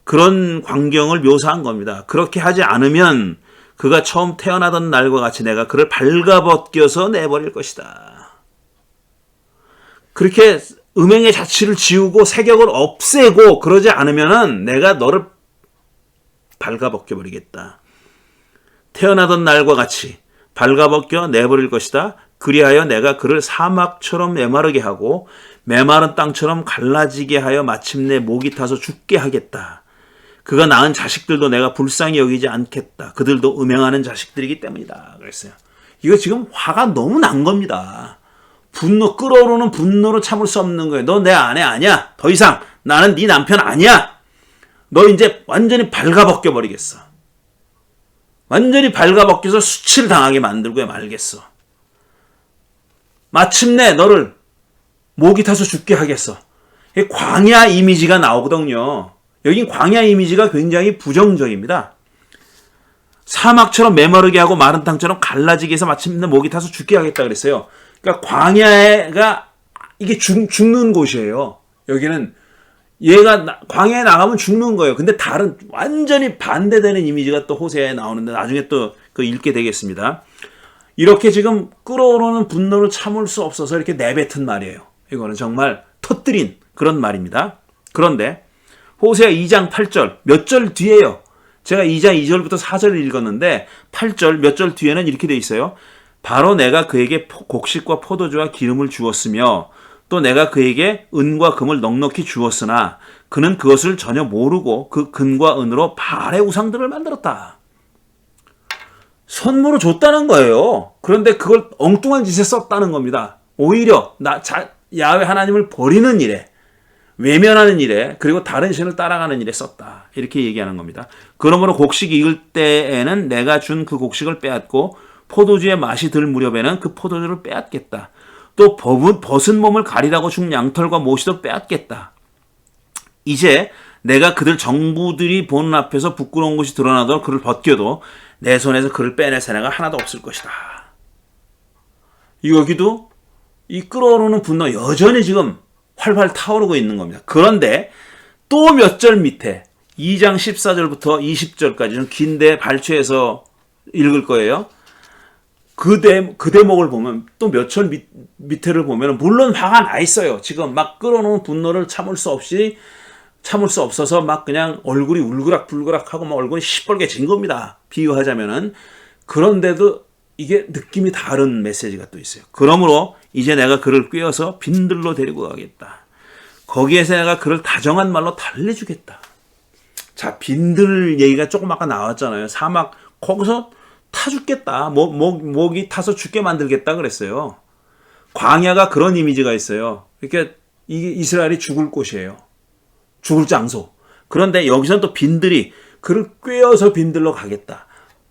그런 광경을 묘사한 겁니다. 그렇게 하지 않으면 그가 처음 태어나던 날과 같이 내가 그를 발가벗겨서 내버릴 것이다. 그렇게 음행의 자취를 지우고 색역을 없애고 그러지 않으면 내가 너를 발가벗겨버리겠다. 태어나던 날과 같이 발가벗겨 내버릴 것이다. 그리하여 내가 그를 사막처럼 메마르게 하고 메마른 땅처럼 갈라지게 하여 마침내 목이 타서 죽게 하겠다. 그가 낳은 자식들도 내가 불쌍히 여기지 않겠다. 그들도 음행하는 자식들이기 때문이다. 그랬어요. 이거 지금 화가 너무 난 겁니다. 끓어오르는 분노로 참을 수 없는 거예요. 너 내 아내 아니야. 더 이상 나는 네 남편 아니야. 너 이제 완전히 발가벗겨 버리겠어. 완전히 발가벗겨서 수치를 당하게 만들고 말겠어. 마침내 너를 목이 타서 죽게 하겠어. 광야 이미지가 나오거든요. 여긴 광야 이미지가 굉장히 부정적입니다. 사막처럼 메마르게 하고 마른 땅처럼 갈라지게 해서 마침내 목이 타서 죽게 하겠다 그랬어요. 그러니까 광야가 이게 죽는 곳이에요. 여기는 얘가 광야에 나가면 죽는 거예요. 근데 다른 완전히 반대되는 이미지가 또 호세아에 나오는데 나중에 또 그 읽게 되겠습니다. 이렇게 지금 끓어오르는 분노를 참을 수 없어서 이렇게 내뱉은 말이에요. 이거는 정말 터뜨린 그런 말입니다. 그런데 호세아 2장 8절 몇 절 뒤에요. 제가 2장 2절부터 4절을 읽었는데 8절 몇 절 뒤에는 이렇게 돼 있어요. 바로 내가 그에게 곡식과 포도주와 기름을 주었으며 또 내가 그에게 은과 금을 넉넉히 주었으나 그는 그것을 전혀 모르고 그 금과 은으로 바알의 우상들을 만들었다. 선물을 줬다는 거예요. 그런데 그걸 엉뚱한 짓에 썼다는 겁니다. 오히려 야훼 하나님을 버리는 일에 외면하는 일에 그리고 다른 신을 따라가는 일에 썼다. 이렇게 얘기하는 겁니다. 그러므로 곡식이 익을 때에는 내가 준 그 곡식을 빼앗고 포도주의 맛이 들 무렵에는 그 포도주를 빼앗겠다. 또 벗은 몸을 가리라고 준 양털과 모시도 빼앗겠다. 이제 내가 그들 정부들이 보는 앞에서 부끄러운 것이 드러나도록 그를 벗겨도 내 손에서 그를 빼낼 사내가 하나도 없을 것이다. 여기도 이 끓어오르는 분노 여전히 지금 활활 타오르고 있는 겁니다. 그런데 또 몇 절 밑에 2장 14절부터 20절까지 좀 긴데 발췌해서 읽을 거예요. 그 대목을 보면 또 몇 절 밑에를 보면 물론 화가 나 있어요. 지금 막 끌어놓은 분노를 참을 수 없어서 막 그냥 얼굴이 울그락불그락하고 막 얼굴이 시뻘개진 겁니다. 비유하자면은. 그런데도 이게 느낌이 다른 메시지가 또 있어요. 그러므로 이제 내가 그를 꿰어서 빈들로 데리고 가겠다. 거기에서 내가 그를 다정한 말로 달래주겠다. 자, 빈들 얘기가 조금 아까 나왔잖아요. 사막 거기서 타 죽겠다. 목이 타서 죽게 만들겠다 그랬어요. 광야가 그런 이미지가 있어요. 그러니까 이게 이스라엘이 죽을 곳이에요. 죽을 장소. 그런데 여기서는 또 빈들이 그를 꿰어서 빈들로 가겠다.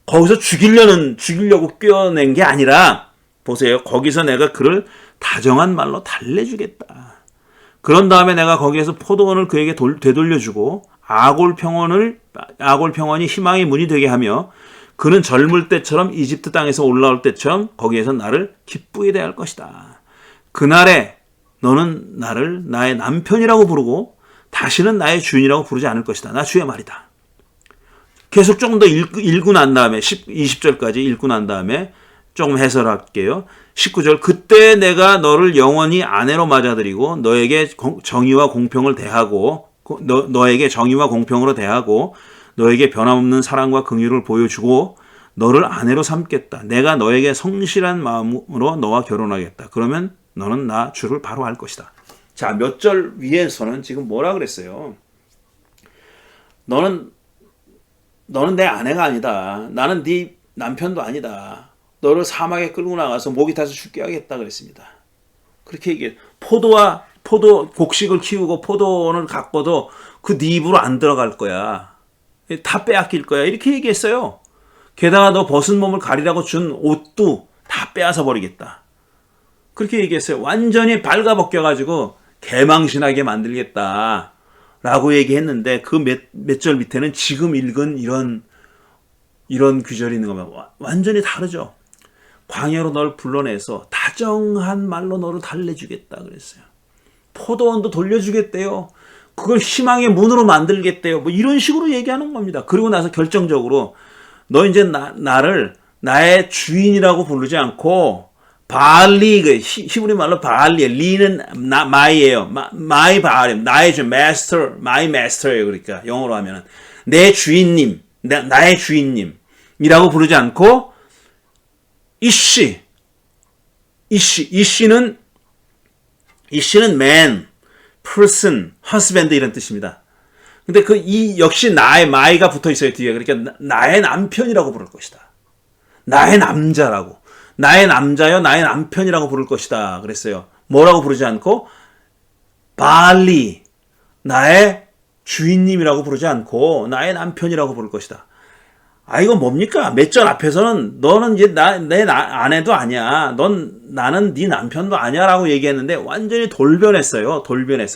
거기서 죽이려고 꿰어낸 게 아니라 보세요. 거기서 내가 그를 다정한 말로 달래주겠다. 그런 다음에 내가 거기에서 포도원을 그에게 되돌려주고 아골 평원이 희망의 문이 되게 하며 그는 젊을 때처럼 이집트 땅에서 올라올 때처럼 거기에서 나를 기쁘게 대할 것이다. 그날에 너는 나를 나의 남편이라고 부르고 다시는 나의 주인이라고 부르지 않을 것이다. 나 주의 말이다. 계속 조금 더 읽고 난 다음에 20절까지 읽고 난 다음에 조금 해설할게요. 19절 그때 내가 너를 영원히 아내로 맞아들이고 너에게 정의와 공평을 대하고 너에게 정의와 공평으로 대하고 너에게 변함없는 사랑과 긍휼을 보여주고 너를 아내로 삼겠다. 내가 너에게 성실한 마음으로 너와 결혼하겠다. 그러면 너는 나 주를 바로 알 것이다. 자, 몇 절 위에서는 지금 뭐라 그랬어요? 너는 내 아내가 아니다. 나는 네 남편도 아니다. 너를 사막에 끌고 나가서 목이 타서 죽게 하겠다 그랬습니다. 그렇게 얘기해. 곡식을 키우고 포도원을 가꿔도 그 네 입으로 안 들어갈 거야. 다 빼앗길 거야. 이렇게 얘기했어요. 게다가 너 벗은 몸을 가리라고 준 옷도 다 빼앗아 버리겠다. 그렇게 얘기했어요. 완전히 발가벗겨가지고 개망신하게 만들겠다. 라고 얘기했는데 그 몇 절 밑에는 지금 읽은 이런 귀절이 있는 거면 완전히 다르죠. 광야로 널 불러내서 다정한 말로 너를 달래주겠다 그랬어요. 포도원도 돌려주겠대요. 그걸 희망의 문으로 만들겠대요. 뭐 이런 식으로 얘기하는 겁니다. 그리고 나서 결정적으로 너 이제 나를 나의 주인이라고 부르지 않고 바알리, 히브리 말로 바알리에 리는 마이예요. 마이 바알임, 나의 주, 마스터, 마이 마스터예요. 그러니까 영어로 하면은 내 주인님, 나의 주인님이라고 부르지 않고 이씨는 man, person, husband 이런 뜻입니다. 근데 역시 나의 마이가 붙어 있어요 뒤에. 그러니까 나의 남편이라고 부를 것이다. 나의 남자라고. 나의 남자여 나의 남편이라고 부를 것이다 그랬어요. 뭐라고 부르지 않고 바알리 나의 주인님이라고 부르지 않고 나의 남편이라고 부를 것이다. 아 이건 뭡니까? 몇 절 앞에서는 너는 이제 내 아내도 아니야. 나는 네 남편도 아니야라고 얘기했는데 완전히 돌변했어요.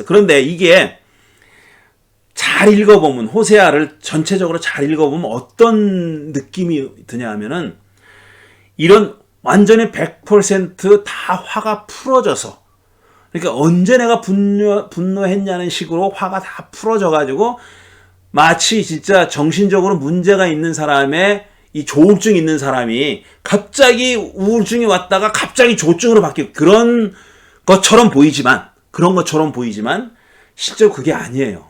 그런데 이게 잘 읽어보면 호세아를 전체적으로 잘 읽어보면 어떤 느낌이 드냐 하면은 이런 완전히 100%다 화가 풀어져서 그러니까 언제 내가 분노했냐는 식으로 화가 다 풀어져가지고 마치 진짜 정신적으로 문제가 있는 사람의 이 조울증 있는 사람이 갑자기 우울증이 왔다가 갑자기 조증으로 바뀌고 그런 것처럼 보이지만 실제로 그게 아니에요.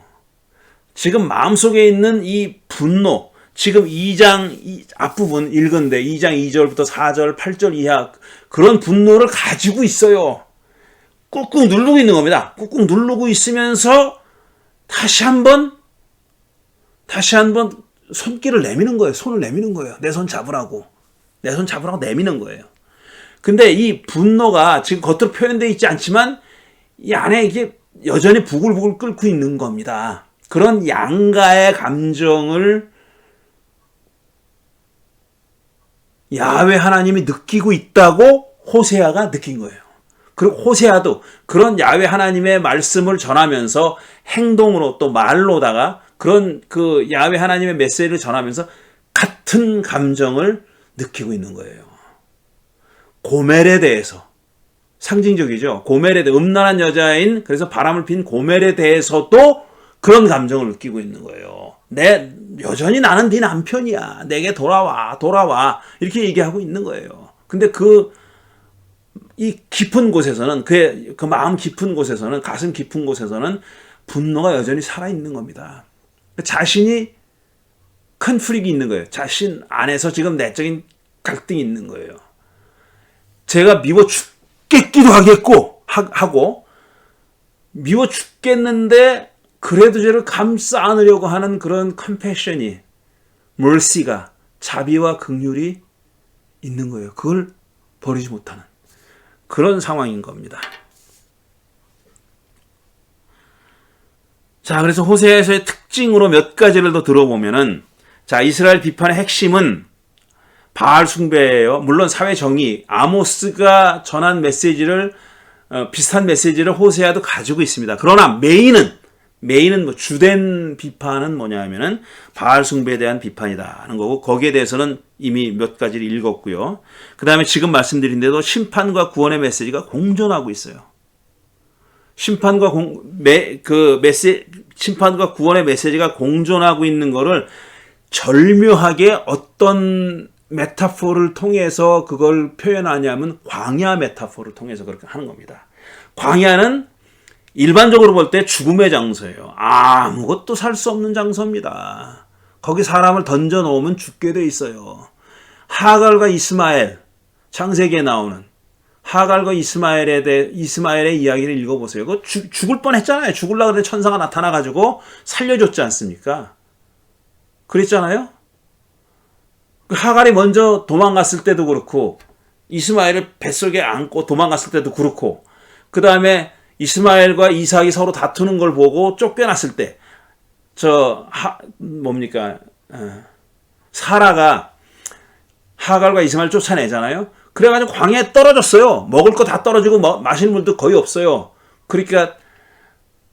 지금 마음속에 있는 이 분노 지금 2장 앞부분 읽은데 2장 2절부터 4절 8절 이하 그런 분노를 가지고 있어요. 꾹꾹 누르고 있는 겁니다. 꾹꾹 누르고 있으면서 다시 한번 손길을 내미는 거예요. 손을 내미는 거예요. 내 손 잡으라고 내미는 거예요. 근데 이 분노가 지금 겉으로 표현되어 있지 않지만 이 안에 이게 여전히 부글부글 끓고 있는 겁니다. 그런 양가의 감정을 야훼 하나님이 느끼고 있다고 호세아가 느낀 거예요. 그리고 호세아도 그런 야훼 하나님의 말씀을 전하면서 행동으로 또 말로다가 그런 그 야훼 하나님의 메시지를 전하면서 같은 감정을 느끼고 있는 거예요. 고멜에 대해서 상징적이죠. 고멜에 대해 음란한 여자인 그래서 바람을 핀 고멜에 대해서도 그런 감정을 느끼고 있는 거예요. 여전히 나는 네 남편이야. 내게 돌아와. 이렇게 얘기하고 있는 거예요. 근데 이 깊은 곳에서는, 그 마음 깊은 곳에서는, 가슴 깊은 곳에서는 분노가 여전히 살아있는 겁니다. 자신이 컨플릭이 있는 거예요. 자신 안에서 지금 내적인 갈등이 있는 거예요. 제가 미워 죽겠기도 하고, 미워 죽겠는데, 그래도 저를 감싸 안으려고 하는 그런 컴패션이, mercy가, 자비와 긍휼이 있는 거예요. 그걸 버리지 못하는 그런 상황인 겁니다. 자, 그래서 호세아서의 특징으로 몇 가지를 더 들어보면은, 자, 이스라엘 비판의 핵심은 바알 숭배예요. 물론 사회 정의, 아모스가 전한 메시지를 비슷한 메시지를 호세아도 가지고 있습니다. 그러나 메인은 주된 비판은 뭐냐면은 바알 숭배에 대한 비판이다 하는 거고, 거기에 대해서는 이미 몇 가지를 읽었고요. 그 다음에 지금 말씀드린 대로 심판과 구원의 메시지가 공존하고 있어요. 심판과 구원의 메시지가 공존하고 있는 거를 절묘하게 어떤 메타포를 통해서 그걸 표현하냐면 광야 메타포를 통해서 그렇게 하는 겁니다. 광야는 일반적으로 볼 때 죽음의 장소예요. 아무것도 살 수 없는 장소입니다. 거기 사람을 던져 놓으면 죽게 돼 있어요. 하갈과 이스마엘, 창세기에 나오는 하갈과 이스마엘의 이야기를 읽어보세요. 그거 죽을 뻔했잖아요. 죽으려고 그랬는데 천사가 나타나가지고 살려줬지 않습니까? 그랬잖아요. 하갈이 먼저 도망갔을 때도 그렇고, 이스마엘을 뱃속에 안고 도망갔을 때도 그렇고, 그 다음에 이스마엘과 이삭이 서로 다투는 걸 보고 쫓겨났을 때, 사라가 하갈과 이스마엘 쫓아내잖아요. 그래가지고 광야에 떨어졌어요. 먹을 거 다 떨어지고 마실 물도 거의 없어요. 그러니까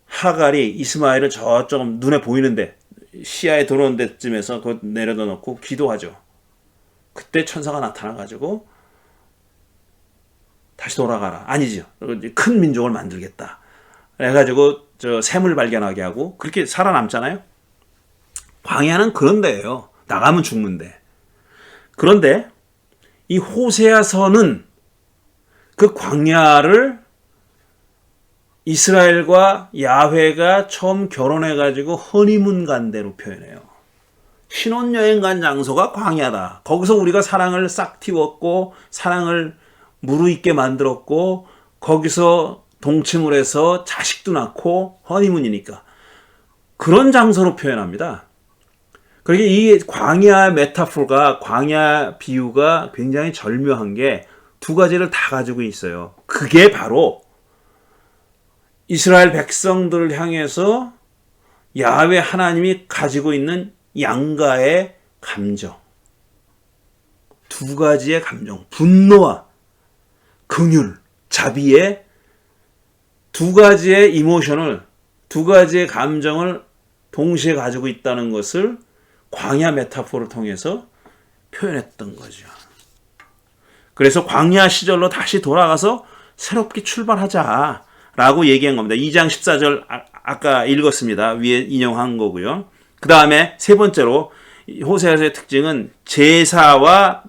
하갈이 이스마엘을 저쪽 눈에 보이는데, 시야에 들어오는 데쯤에서 그거 내려다 놓고 기도하죠. 그때 천사가 나타나가지고 다시 돌아가라. 아니죠. 큰 민족을 만들겠다. 그래가지고 샘을 발견하게 하고 그렇게 살아남잖아요. 광야는 그런 데예요. 나가면 죽는데. 그런데 이 호세아서는 그 광야를 이스라엘과 야훼가 처음 결혼해가지고 허니문 간 데로 표현해요. 신혼여행 간 장소가 광야다. 거기서 우리가 사랑을 싹 틔웠고 사랑을 무르익게 만들었고 거기서 동침을 해서 자식도 낳고 허니문이니까 그런 장소로 표현합니다. 그러니까 이 광야 메타포가, 광야 비유가 굉장히 절묘한 게 두 가지를 다 가지고 있어요. 그게 바로 이스라엘 백성들을 향해서 야훼 하나님이 가지고 있는 양가의 감정, 두 가지의 감정, 분노와 긍휼, 자비의 두 가지의 이모션을, 두 가지의 감정을 동시에 가지고 있다는 것을 광야 메타포를 통해서 표현했던 거죠. 그래서 광야 시절로 다시 돌아가서 새롭게 출발하자라고 얘기한 겁니다. 2장 14절 아까 읽었습니다. 위에 인용한 거고요. 그 다음에 세 번째로 호세아서의 특징은 제사와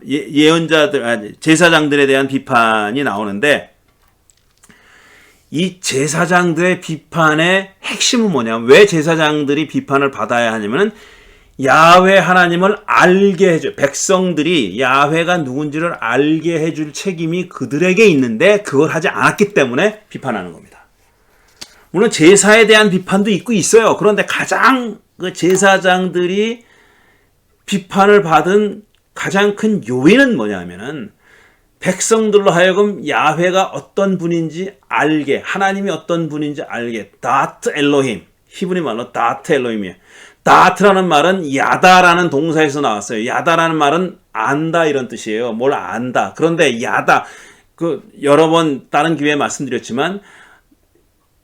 제사장들에 대한 비판이 나오는데, 이 제사장들의 비판의 핵심은 뭐냐면, 왜 제사장들이 비판을 받아야 하냐면 야훼 하나님을 알게 해줘, 백성들이 야훼가 누군지를 알게 해줄 책임이 그들에게 있는데 그걸 하지 않았기 때문에 비판하는 겁니다. 물론 제사에 대한 비판도 있어요. 그런데 가장 그 제사장들이 비판을 받은 가장 큰 요인은 뭐냐면은 백성들로 하여금 야훼가 어떤 분인지 알게, 하나님이 어떤 분인지 알게, 다트 엘로힘, 히브리 말로 다트 엘로힘이에요. 다트라는 말은 야다라는 동사에서 나왔어요. 야다라는 말은 안다 이런 뜻이에요. 뭘 안다. 그런데 야다, 여러 번 다른 기회에 말씀드렸지만,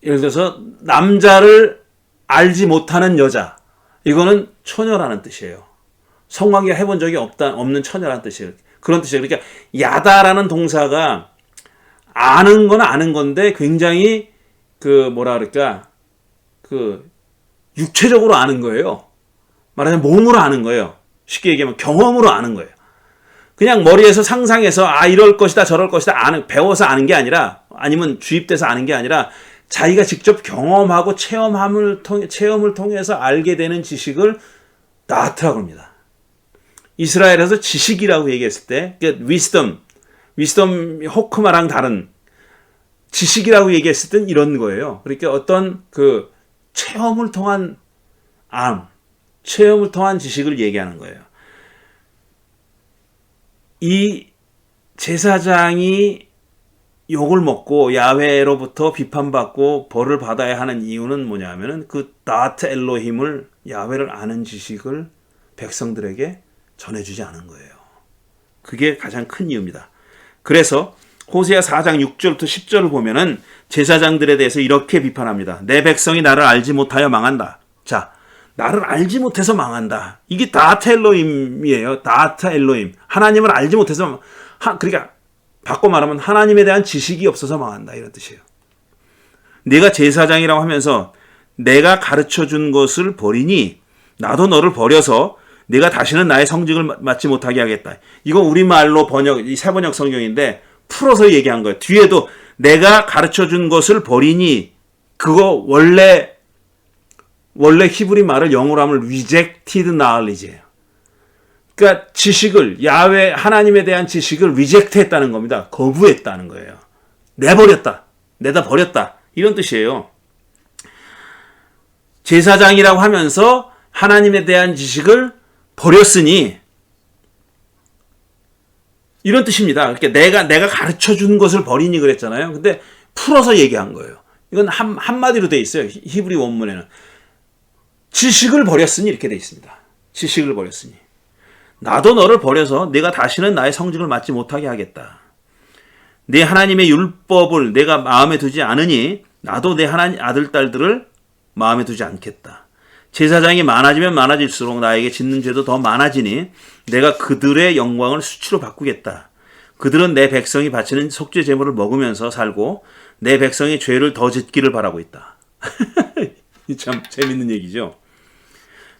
예를 들어서 남자를 알지 못하는 여자, 이거는 처녀라는 뜻이에요. 성관계 해본 적이 없는 처녀라는 뜻이에요. 그런 뜻이에요. 그러니까 야다라는 동사가 아는 건 아는 건데 굉장히 육체적으로 아는 거예요. 말하자면 몸으로 아는 거예요. 쉽게 얘기하면 경험으로 아는 거예요. 그냥 머리에서 상상해서 이럴 것이다 저럴 것이다 배워서 아는 게 아니라, 아니면 주입돼서 아는 게 아니라 자기가 직접 경험하고 체험을 통해서 알게 되는 지식을 나트라고 합니다. 이스라엘에서 지식이라고 얘기했을 때 위스덤 호크마랑 다른 지식이라고 얘기했을 땐 이런 거예요. 그러니까 어떤 그 체험을 통한 체험을 통한 지식을 얘기하는 거예요. 이 제사장이 욕을 먹고 야훼로부터 비판받고 벌을 받아야 하는 이유는 뭐냐면은 그 다트 엘로힘을, 야훼를 아는 지식을 백성들에게 전해주지 않은 거예요. 그게 가장 큰 이유입니다. 그래서 호세아 4장 6절부터 10절을 보면은 제사장들에 대해서 이렇게 비판합니다. 내 백성이 나를 알지 못하여 망한다. 자, 나를 알지 못해서 망한다. 이게 다트 엘로힘이에요. 다트 엘로힘. 하나님을 알지 못해서, 그러니까 바꿔 말하면 하나님에 대한 지식이 없어서 망한다, 이런 뜻이에요. 내가 제사장이라고 하면서 내가 가르쳐준 것을 버리니 나도 너를 버려서 내가 다시는 나의 성직을 맡지 못하게 하겠다. 이거 우리말로 이 새번역 성경인데 풀어서 얘기한 거예요. 뒤에도 내가 가르쳐준 것을 버리니, 그거 원래 히브리 말을 영어로 하면 rejected knowledge예요. 그러니까 지식을, 야훼 하나님에 대한 지식을 reject 했다는 겁니다. 거부했다는 거예요. 내다 버렸다. 이런 뜻이에요. 제사장이라고 하면서 하나님에 대한 지식을 버렸으니, 이런 뜻입니다. 그러니까 내가 가르쳐 준 것을 버리니 그랬잖아요. 근데 풀어서 얘기한 거예요. 이건 한마디로 돼 있어요. 히브리 원문에는. 지식을 버렸으니 이렇게 돼 있습니다. 지식을 버렸으니. 나도 너를 버려서 내가 다시는 나의 성직을 맡지 못하게 하겠다. 내 하나님의 율법을 내가 마음에 두지 않으니 나도 내 하나님 아들, 딸들을 마음에 두지 않겠다. 제사장이 많아지면 많아질수록 나에게 짓는 죄도 더 많아지니 내가 그들의 영광을 수치로 바꾸겠다. 그들은 내 백성이 바치는 속죄 제물을 먹으면서 살고 내 백성이 죄를 더 짓기를 바라고 있다. 참 재밌는 얘기죠.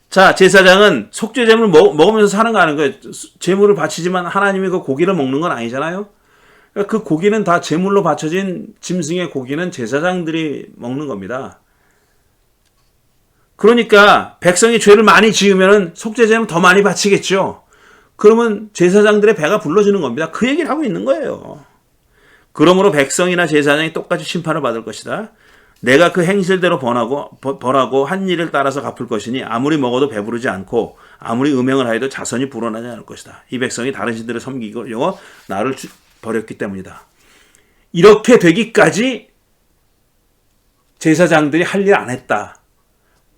자, 제사장은 속죄 제물을 먹으면서 사는 거 아는 거예요. 제물을 바치지만 하나님이 그 고기를 먹는 건 아니잖아요. 그러니까 그 고기는 다 제물로 바쳐진 짐승의 고기는 제사장들이 먹는 겁니다. 그러니까 백성이 죄를 많이 지으면 속죄 제물 더 많이 바치겠죠. 그러면 제사장들의 배가 불러지는 겁니다. 그 얘기를 하고 있는 거예요. 그러므로 백성이나 제사장이 똑같이 심판을 받을 것이다. 내가 그 행실대로 벌하고 한 일을 따라서 갚을 것이니 아무리 먹어도 배부르지 않고 아무리 음행을 하여도 자손이 불어나지 않을 것이다. 이 백성이 다른 신들을 섬기고 나를 버렸기 때문이다. 이렇게 되기까지 제사장들이 할 일 안 했다.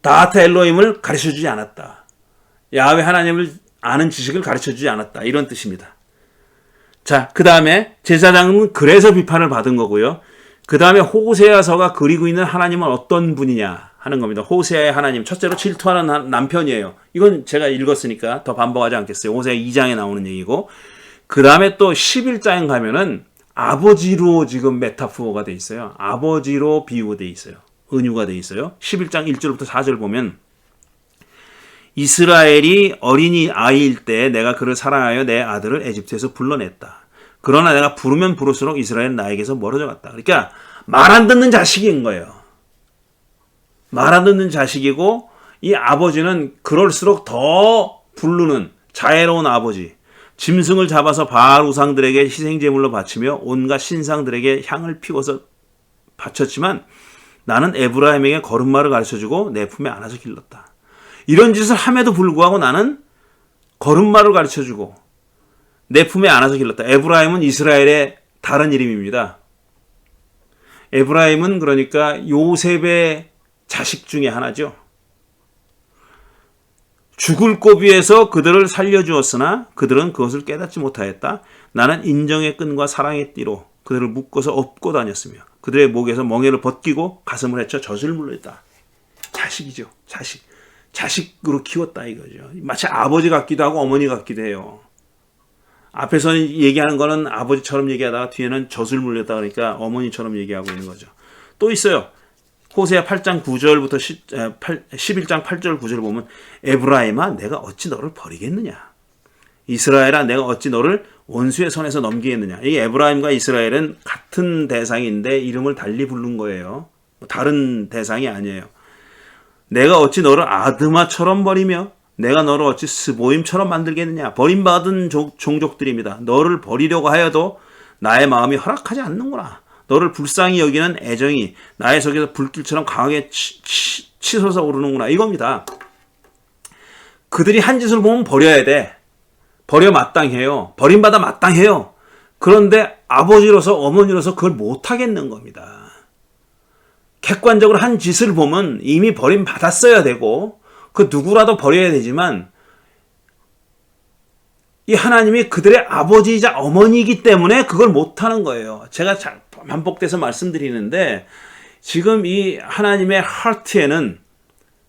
다트 엘로힘을 가르쳐주지 않았다. 야훼 하나님을 아는 지식을 가르쳐주지 않았다. 이런 뜻입니다. 자, 그 다음에 제사장은 그래서 비판을 받은 거고요. 그 다음에 호세아서가 그리고 있는 하나님은 어떤 분이냐 하는 겁니다. 호세아의 하나님, 첫째로 질투하는 남편이에요. 이건 제가 읽었으니까 더 반복하지 않겠어요. 호세아 2장에 나오는 얘기고, 그 다음에 또 11장에 가면은 아버지로 지금 메타포가 돼 있어요. 아버지로 비유돼 있어요. 은유가 돼 있어요. 11장 1절부터 4절 보면 이스라엘이 어린이 아이일 때 내가 그를 사랑하여 내 아들을 에집트에서 불러냈다. 그러나 내가 부르면 부를수록 이스라엘은 나에게서 멀어져 갔다. 그러니까 말 안 듣는 자식인 거예요. 말 안 듣는 자식이고 이 아버지는 그럴수록 더 부르는 자애로운 아버지. 짐승을 잡아서 바알 우상들에게 희생제물로 바치며 온갖 신상들에게 향을 피워서 바쳤지만 나는 에브라임에게 거룩말을 가르쳐주고 내 품에 안아서 길렀다. 이런 짓을 함에도 불구하고 나는 거룩말을 가르쳐주고 내 품에 안아서 길렀다. 에브라임은 이스라엘의 다른 이름입니다. 에브라임은 그러니까 요셉의 자식 중에 하나죠. 죽을 고비에서 그들을 살려주었으나 그들은 그것을 깨닫지 못하였다. 나는 인정의 끈과 사랑의 띠로 그들을 묶어서 업고 다녔으며 그들의 목에서 멍에를 벗기고 가슴을 헤쳐 젖을 물렸다. 자식이죠. 자식으로 키웠다 이거죠. 마치 아버지 같기도 하고 어머니 같기도 해요. 앞에서는 얘기하는 거는 아버지처럼 얘기하다가 뒤에는 젖을 물렸다 그러니까 어머니처럼 얘기하고 있는 거죠. 또 있어요. 호세아 8장 9절부터 11장 8절 9절을 보면 에브라임아 내가 어찌 너를 버리겠느냐. 이스라엘아 내가 어찌 너를 원수의 손에서 넘기겠느냐. 이 에브라임과 이스라엘은 같은 대상인데 이름을 달리 부른 거예요. 다른 대상이 아니에요. 내가 어찌 너를 아드마처럼 버리며 내가 너를 어찌 스보임처럼 만들겠느냐. 버림받은 종족들입니다. 너를 버리려고 하여도 나의 마음이 허락하지 않는구나. 너를 불쌍히 여기는 애정이 나의 속에서 불길처럼 강하게 치솟아 오르는구나. 이겁니다. 그들이 한 짓을 보면 버려야 돼. 버려 마땅해요. 버림받아 마땅해요. 그런데 아버지로서 어머니로서 그걸 못하겠는 겁니다. 객관적으로 한 짓을 보면 이미 버림받았어야 되고 그 누구라도 버려야 되지만 이 하나님이 그들의 아버지이자 어머니이기 때문에 그걸 못하는 거예요. 제가 반복돼서 말씀드리는데 지금 이 하나님의 하트에는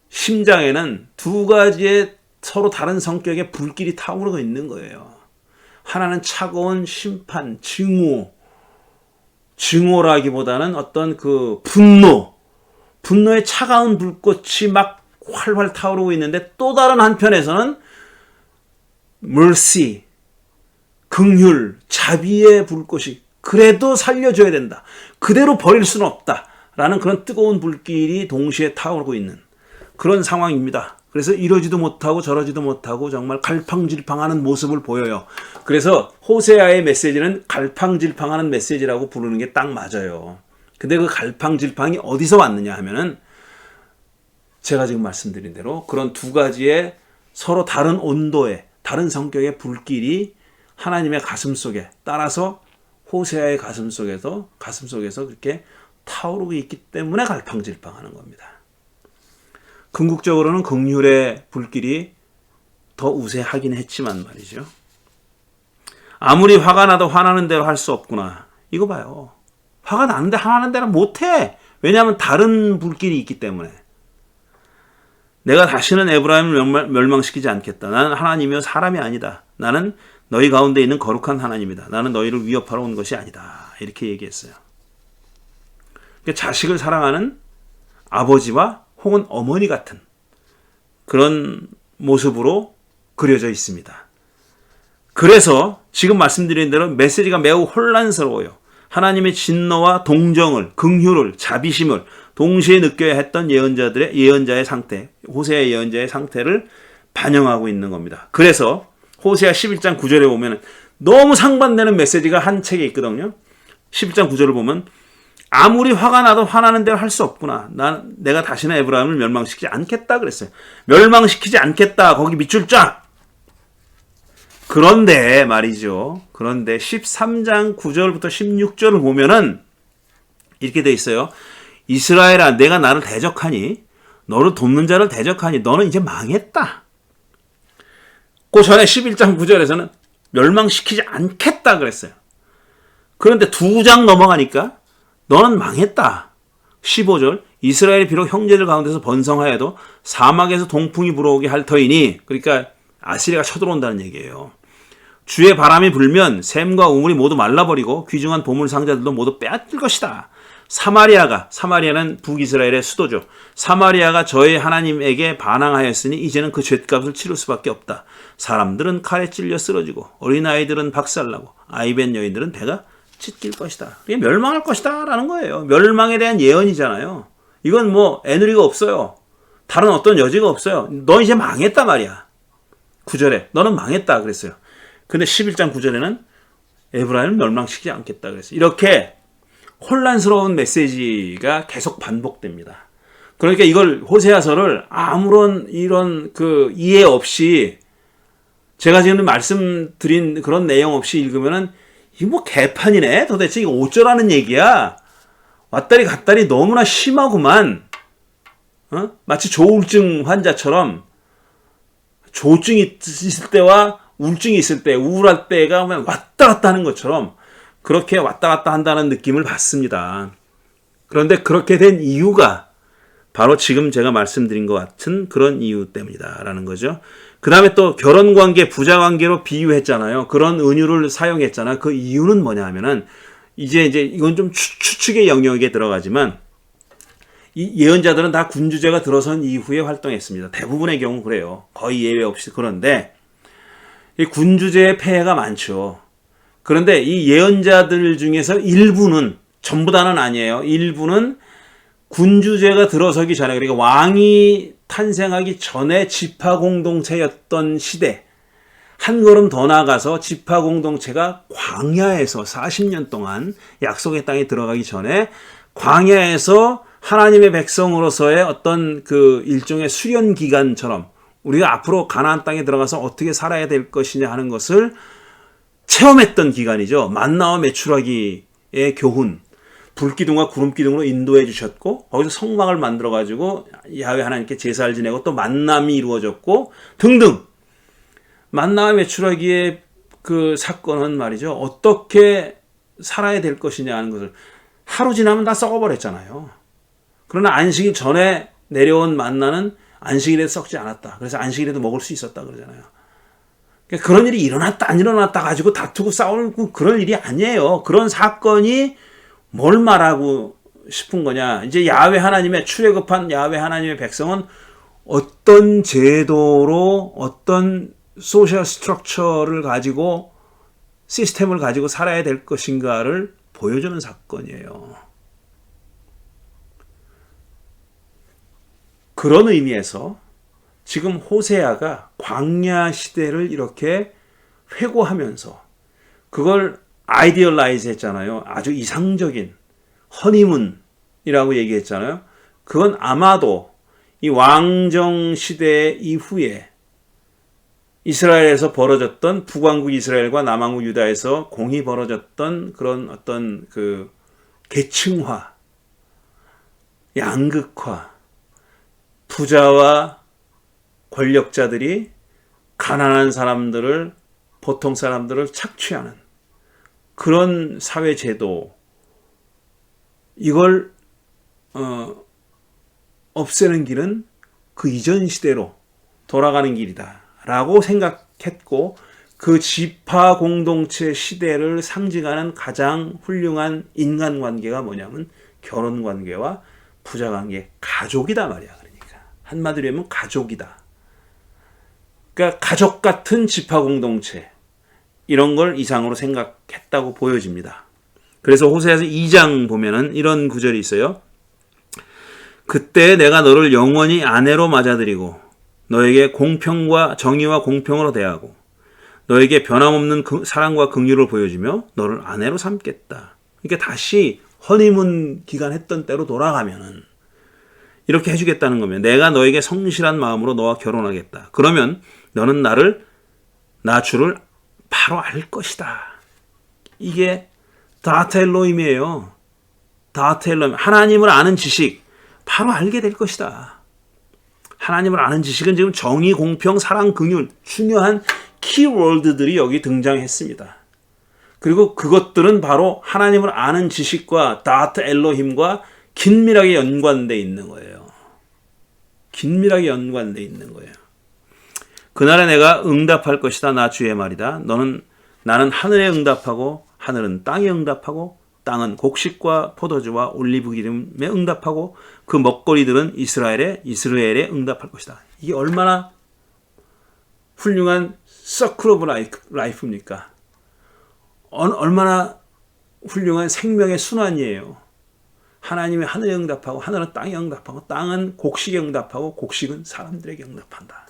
심장에는 두 가지의 서로 다른 성격의 불길이 타오르고 있는 거예요. 하나는 차가운 심판, 증오라기보다는 어떤 그 분노의 차가운 불꽃이 막 활활 타오르고 있는데 또 다른 한편에서는 mercy, 긍휼, 자비의 불꽃이 그래도 살려줘야 된다. 그대로 버릴 수는 없다. 라는 그런 뜨거운 불길이 동시에 타오르고 있는 그런 상황입니다. 그래서 이러지도 못하고 저러지도 못하고 정말 갈팡질팡하는 모습을 보여요. 그래서 호세아의 메시지는 갈팡질팡하는 메시지라고 부르는 게 딱 맞아요. 근데 그 갈팡질팡이 어디서 왔느냐 하면은 제가 지금 말씀드린 대로 그런 두 가지의 서로 다른 온도의 다른 성격의 불길이 하나님의 가슴 속에 따라서 호세아의 가슴 속에서 그렇게 타오르고 있기 때문에 갈팡질팡하는 겁니다. 궁극적으로는 긍휼의 불길이 더 우세하긴 했지만 말이죠. 아무리 화가 나도 화나는 대로 할 수 없구나. 이거 봐요. 화가 나는데 화나는 대로 못해. 왜냐하면 다른 불길이 있기 때문에. 내가 다시는 에브라임을 멸망시키지 않겠다. 나는 하나님이요 사람이 아니다. 나는 너희 가운데 있는 거룩한 하나님이다. 나는 너희를 위협하러 온 것이 아니다. 이렇게 얘기했어요. 그러니까 자식을 사랑하는 아버지와 혹은 어머니 같은 그런 모습으로 그려져 있습니다. 그래서 지금 말씀드린 대로 메시지가 매우 혼란스러워요. 하나님의 진노와 동정을, 긍휼을, 자비심을 동시에 느껴야 했던 예언자의 상태, 호세아 예언자의 상태를 반영하고 있는 겁니다. 그래서 호세아 11장 9절에 보면 너무 상반되는 메시지가 한 책에 있거든요. 11장 9절을 보면 아무리 화가 나도 화나는 대로 할 수 없구나. 내가 다시는 에브라임을 멸망시키지 않겠다 그랬어요. 멸망시키지 않겠다. 거기 밑줄 쫙. 그런데 말이죠. 그런데 13장 9절부터 16절을 보면은 이렇게 돼 있어요. 이스라엘아 내가 나를 대적하니 너를 돕는 자를 대적하니 너는 이제 망했다. 그 전에 11장 9절에서는 멸망시키지 않겠다 그랬어요. 그런데 두 장 넘어가니까 너는 망했다. 15절 이스라엘이 비록 형제들 가운데서 번성하여도 사막에서 동풍이 불어오게 할 터이니 그러니까 아시리아가 쳐들어온다는 얘기예요. 주의 바람이 불면 샘과 우물이 모두 말라버리고 귀중한 보물 상자들도 모두 빼앗길 것이다. 사마리아는 북이스라엘의 수도죠. 사마리아가 저의 하나님에게 반항하였으니 이제는 그 죗값을 치를 수밖에 없다. 사람들은 칼에 찔려 쓰러지고 어린아이들은 박살나고 아이벤 여인들은 배가 찢길 것이다. 이게 멸망할 것이다 라는 거예요. 멸망에 대한 예언이잖아요. 이건 뭐 애누리가 없어요. 다른 어떤 여지가 없어요. 너 이제 망했다 말이야. 9절에 너는 망했다 그랬어요. 근데 11장 9절에는 에브라임을 멸망시키지 않겠다 그랬어요. 이렇게 혼란스러운 메시지가 계속 반복됩니다. 그러니까 이걸 호세아서를 아무런 이런 그 이해 없이 제가 지금 말씀드린 그런 내용 없이 읽으면은 이거 뭐 개판이네. 도대체 이거 어쩌라는 얘기야. 왔다리 갔다리 너무나 심하구만. 마치 조울증 환자처럼 조증이 있을 때와 우울증이 있을 때, 우울할 때가 왔다 갔다 하는 것처럼 그렇게 왔다 갔다 한다는 느낌을 받습니다. 그런데 그렇게 된 이유가 바로 지금 제가 말씀드린 것 같은 그런 이유 때문이다라는 거죠. 그 다음에 또 결혼관계, 부자관계로 비유했잖아요. 그런 은유를 사용했잖아요. 그 이유는 뭐냐 하면은 이제 이건 좀 추측의 영역에 들어가지만 이 예언자들은 다 군주제가 들어선 이후에 활동했습니다. 대부분의 경우 그래요. 거의 예외 없이. 그런데 이 군주제의 폐해가 많죠. 그런데 이 예언자들 중에서 일부는, 전부 다는 아니에요. 일부는 군주제가 들어서기 전에, 그러니까 왕이 탄생하기 전에 지파 공동체였던 시대, 한 걸음 더 나아가서 지파 공동체가 광야에서 40년 동안 약속의 땅에 들어가기 전에 광야에서 하나님의 백성으로서의 어떤 그 일종의 수련 기간처럼 우리가 앞으로 가나안 땅에 들어가서 어떻게 살아야 될 것이냐 하는 것을 체험했던 기간이죠. 만나와 메추라기의 교훈, 불기둥과 구름기둥으로 인도해 주셨고, 거기서 성막을 만들어 가지고 야훼 하나님께 제사를 지내고 또 만남이 이루어졌고 등등. 만나와 메추라기의 그 사건은 말이죠, 어떻게 살아야 될 것이냐 하는 것을 하루 지나면 다 썩어버렸잖아요. 그러나 안식일 전에 내려온 만나는 안식일에 썩지 않았다. 그래서 안식일에도 먹을 수 있었다 그러잖아요. 그러니까 그런 일이 일어났다 안 일어났다 가지고 다투고 싸우고 그럴 일이 아니에요. 그런 사건이 뭘 말하고 싶은 거냐. 이제 야훼 하나님의, 출애굽한 야훼 하나님의 백성은 어떤 제도로, 어떤 소셜 스트럭처를 가지고, 시스템을 가지고 살아야 될 것인가를 보여주는 사건이에요. 그런 의미에서 지금 호세아가 광야 시대를 이렇게 회고하면서 그걸 아이디얼라이즈 했잖아요. 아주 이상적인 허니문이라고 얘기했잖아요. 그건 아마도 이 왕정 시대 이후에 이스라엘에서 벌어졌던, 북왕국 이스라엘과 남왕국 유다에서 공이 벌어졌던 그런 어떤 그 계층화, 양극화, 부자와 권력자들이 가난한 사람들을, 보통 사람들을 착취하는 그런 사회제도, 이걸 없애는 길은 그 이전 시대로 돌아가는 길이다 라고 생각했고, 그 지파 공동체 시대를 상징하는 가장 훌륭한 인간관계가 뭐냐면 결혼관계와 부자관계, 가족이다 말이야. 그러니까 한마디로 하면 가족이다. 그러니까 가족 같은 지파 공동체, 이런 걸 이상으로 생각했다고 보여집니다. 그래서 호세아서 2장 보면은 이런 구절이 있어요. 그때 내가 너를 영원히 아내로 맞아들이고 너에게 공평과 정의와 공평으로 대하고 너에게 변함없는 사랑과 긍휼을 보여주며 너를 아내로 삼겠다. 그러니까 다시 허니문 기간 했던 때로 돌아가면은 이렇게 해주겠다는 거면, 내가 너에게 성실한 마음으로 너와 결혼하겠다. 그러면 너는 나 주를 바로 알 것이다. 이게 다트 엘로힘이에요. 다트 엘로힘, 하나님을 아는 지식, 바로 알게 될 것이다. 하나님을 아는 지식은 지금 정의, 공평, 사랑, 긍휼, 중요한 키워드들이 여기 등장했습니다. 그리고 그것들은 바로 하나님을 아는 지식과 다트 엘로힘과 긴밀하게 연관되어 있는 거예요. 긴밀하게 연관되어 있는 거예요. 그날에 내가 응답할 것이다. 나 주의 말이다. 나는 하늘에 응답하고 하늘은 땅에 응답하고 땅은 곡식과 포도주와 올리브 기름에 응답하고 그 먹거리들은 이스라엘에 응답할 것이다. 이게 얼마나 훌륭한 서클 오브 라이프입니까? 얼마나 훌륭한 생명의 순환이에요. 하나님이 하늘에 응답하고 하늘은 땅에 응답하고 땅은 곡식에 응답하고 곡식은 사람들에게 응답한다.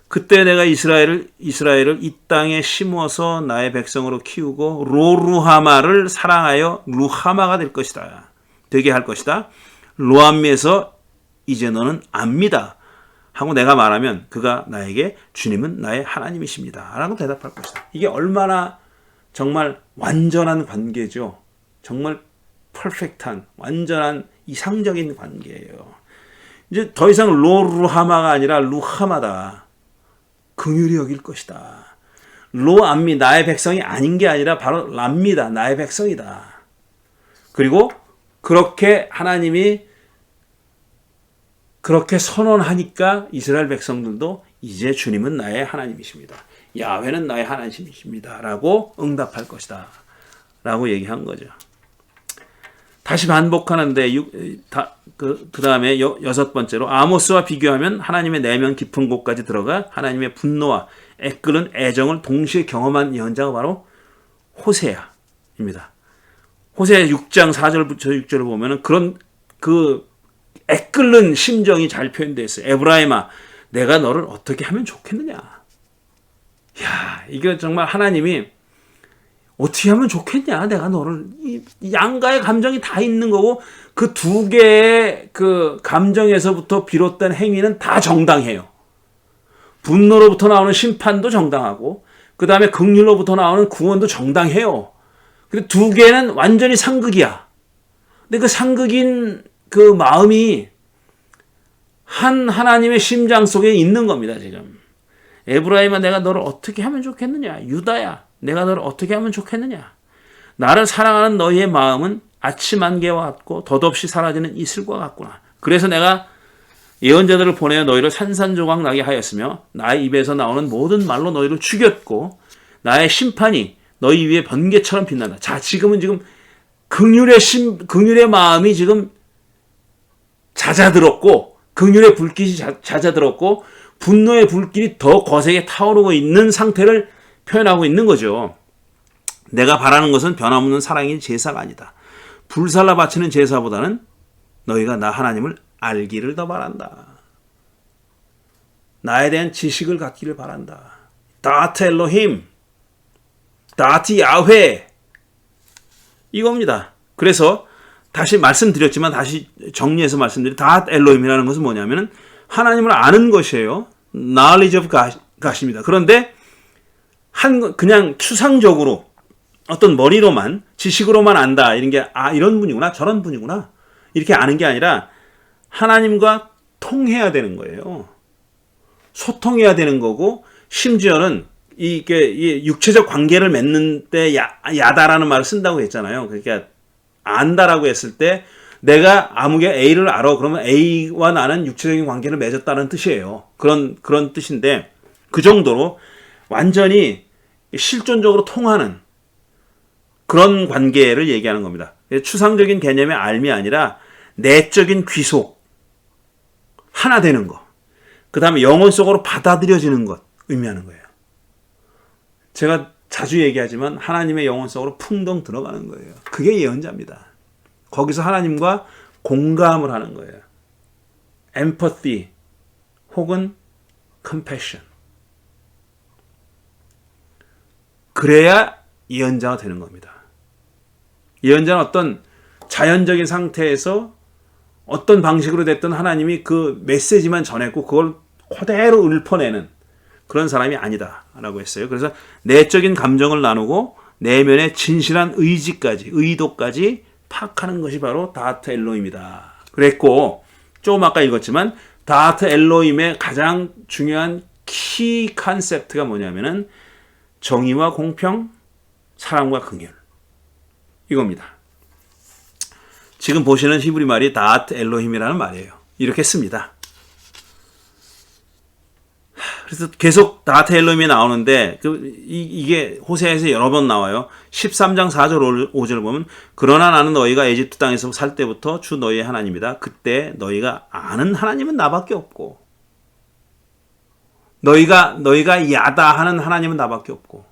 그때 내가 이스라엘을 이 땅에 심어서 나의 백성으로 키우고 로루하마를 사랑하여 루하마가 될 것이다. 되게 할 것이다. 로암미에서 이제 너는 압니다. 하고 내가 말하면 그가 나에게 주님은 나의 하나님이십니다. 라고 대답할 것이다. 이게 얼마나 정말 완전한 관계죠. 정말 퍼펙트한, 완전한 이상적인 관계예요. 이제 더 이상 로루하마가 아니라 루하마다. 긍휼히 여길 것이다. 로암미, 나의 백성이 아닌 게 아니라 바로 람미다. 나의 백성이다. 그리고 그렇게 하나님이 그렇게 선언하니까 이스라엘 백성들도 이제 주님은 나의 하나님이십니다. 야훼는 나의 하나님이십니다. 라고 응답할 것이다. 라고 얘기한 거죠. 다시 반복하는데 그 다음에 여섯 번째로 아모스와 비교하면 하나님의 내면 깊은 곳까지 들어가 하나님의 분노와 애끓는 애정을 동시에 경험한 예언자가 바로 호세아입니다. 호세아 6장 4절부터 6절을 보면은 그런 그 애끓는 심정이 잘 표현되어 있어요. 에브라임아, 내가 너를 어떻게 하면 좋겠느냐. 야, 이게 정말 하나님이 어떻게 하면 좋겠냐. 내가 너를 이 양가의 감정이 다 있는 거고 그 두 개의 그 감정에서부터 비롯된 행위는 다 정당해요. 분노로부터 나오는 심판도 정당하고 그 다음에 긍휼로부터 나오는 구원도 정당해요. 근데 두 개는 완전히 상극이야. 근데 그 상극인 그 마음이 한 하나님의 심장 속에 있는 겁니다, 지금. 에브라임아, 내가 너를 어떻게 하면 좋겠느냐. 유다야, 내가 너를 어떻게 하면 좋겠느냐. 나를 사랑하는 너희의 마음은 아침 안개와 같고 덧없이 사라지는 이슬과 같구나. 그래서 내가 예언자들을 보내어 너희를 산산조각 나게 하였으며 나의 입에서 나오는 모든 말로 너희를 죽였고 나의 심판이 너희 위에 번개처럼 빛난다. 자, 지금은 긍휼의 마음이 지금 잦아들었고 긍휼의 불길이 잦아들었고 분노의 불길이 더 거세게 타오르고 있는 상태를 표현하고 있는 거죠. 내가 바라는 것은 변함없는 사랑의 제사가 아니다. 불살라 바치는 제사보다는 너희가 나 하나님을 알기를 더 바란다. 나에 대한 지식을 갖기를 바란다. 다트 엘로힘, 다트 야훼, 이겁니다. 그래서 다시 말씀드렸지만 다시 정리해서 말씀드린 다트 엘로힘이라는 것은 뭐냐면은 하나님을 아는 것이에요. knowledge of God입니다. 그런데 그냥 추상적으로 어떤 머리로만 지식으로만 안다 이런 게 이런 분이구나 저런 분이구나 이렇게 아는 게 아니라 하나님과 통해야 되는 거예요. 소통해야 되는 거고 심지어는 이게 육체적 관계를 맺는 때 야다라는 말을 쓴다고 했잖아요. 그러니까 안다라고 했을 때 내가 아무개 A를 알아. 그러면 A와 나는 육체적인 관계를 맺었다는 뜻이에요. 그런 뜻인데 그 정도로 완전히 실존적으로 통하는 그런 관계를 얘기하는 겁니다. 추상적인 개념의 알미 아니라 내적인 귀속, 하나 되는 것. 그 다음에 영혼 속으로 받아들여지는 것 의미하는 거예요. 제가 자주 얘기하지만 하나님의 영혼 속으로 풍덩 들어가는 거예요. 그게 예언자입니다. 거기서 하나님과 공감을 하는 거예요. empathy 혹은 compassion. 그래야 예언자가 되는 겁니다. 예언자는 어떤 자연적인 상태에서 어떤 방식으로 됐든 하나님이 그 메시지만 전했고 그걸 그대로 읊어내는 그런 사람이 아니다라고 했어요. 그래서 내적인 감정을 나누고 내면의 진실한 의도까지 파악하는 것이 바로 다트 엘로힘이다. 그랬고 조금 아까 읽었지만 다트 엘로힘의 가장 중요한 키 컨셉트가 뭐냐면은 정의와 공평, 사랑과 긍휼 이겁니다. 지금 보시는 히브리 말이 다트 엘로힘이라는 말이에요. 이렇게 씁니다. 그래서 계속 다트 엘로힘이 나오는데 이게 호세아에서 여러 번 나와요. 13장 4절 5절을 보면 그러나 나는 너희가 에집트 땅에서 살 때부터 주 너희의 하나님이다. 그때 너희가 아는 하나님은 나밖에 없고 너희가 야다 하는 하나님은 나밖에 없고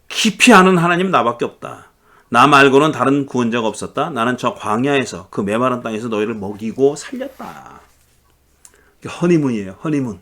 깊이 아는 하나님은 나밖에 없다. 나 말고는 다른 구원자가 없었다. 나는 저 광야에서 그 메마른 땅에서 너희를 먹이고 살렸다. 허니문이에요. 허니문.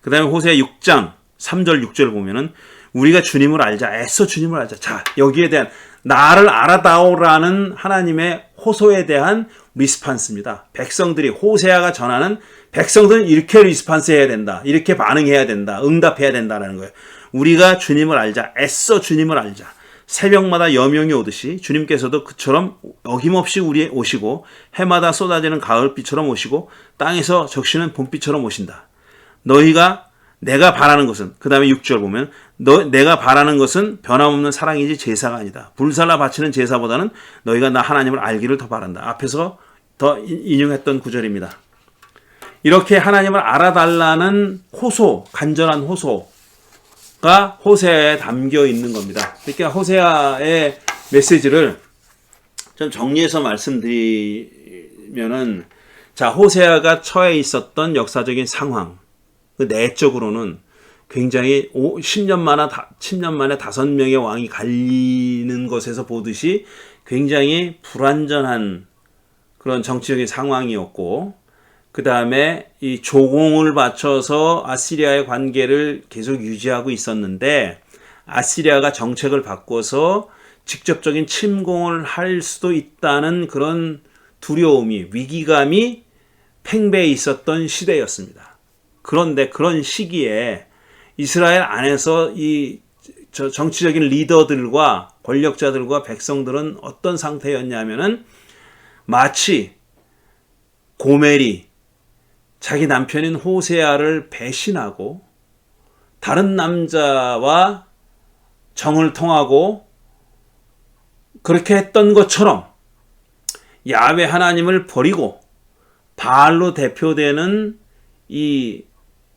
그 다음에 호세아 6장 3절 6절 보면은 우리가 주님을 알자. 애써 주님을 알자. 자, 여기에 대한 나를 알아다오라는 하나님의 호소에 대한 리스판스입니다. 백성들이 호세아가 전하는 백성들은 이렇게 리스판스 해야 된다. 이렇게 반응해야 된다. 응답해야 된다라는 거예요. 우리가 주님을 알자. 애써 주님을 알자. 새벽마다 여명이 오듯이 주님께서도 그처럼 어김없이 우리에 오시고 해마다 쏟아지는 가을비처럼 오시고 땅에서 적시는 봄비처럼 오신다. 내가 바라는 것은 그 다음에 6절 보면 내가 바라는 것은 변함없는 사랑이지 제사가 아니다. 불살라 바치는 제사보다는 너희가 나 하나님을 알기를 더 바란다. 앞에서 더 인용했던 구절입니다. 이렇게 하나님을 알아달라는 호소, 간절한 호소가 호세아에 담겨 있는 겁니다. 그러니까 호세아의 메시지를 좀 정리해서 말씀드리면은, 자, 호세아가 처해 있었던 역사적인 상황, 그 내적으로는 굉장히 10년 만에 5명의 왕이 갈리는 것에서 보듯이 굉장히 불완전한 그런 정치적인 상황이었고, 그 다음에 이 조공을 바쳐서 아시리아의 관계를 계속 유지하고 있었는데, 아시리아가 정책을 바꿔서 직접적인 침공을 할 수도 있다는 그런 두려움이, 위기감이 팽배해 있었던 시대였습니다. 그런데 그런 시기에 이스라엘 안에서 이 정치적인 리더들과 권력자들과 백성들은 어떤 상태였냐면은 마치 고멜이 자기 남편인 호세아를 배신하고 다른 남자와 정을 통하고 그렇게 했던 것처럼 야훼 하나님을 버리고 바알로 대표되는 이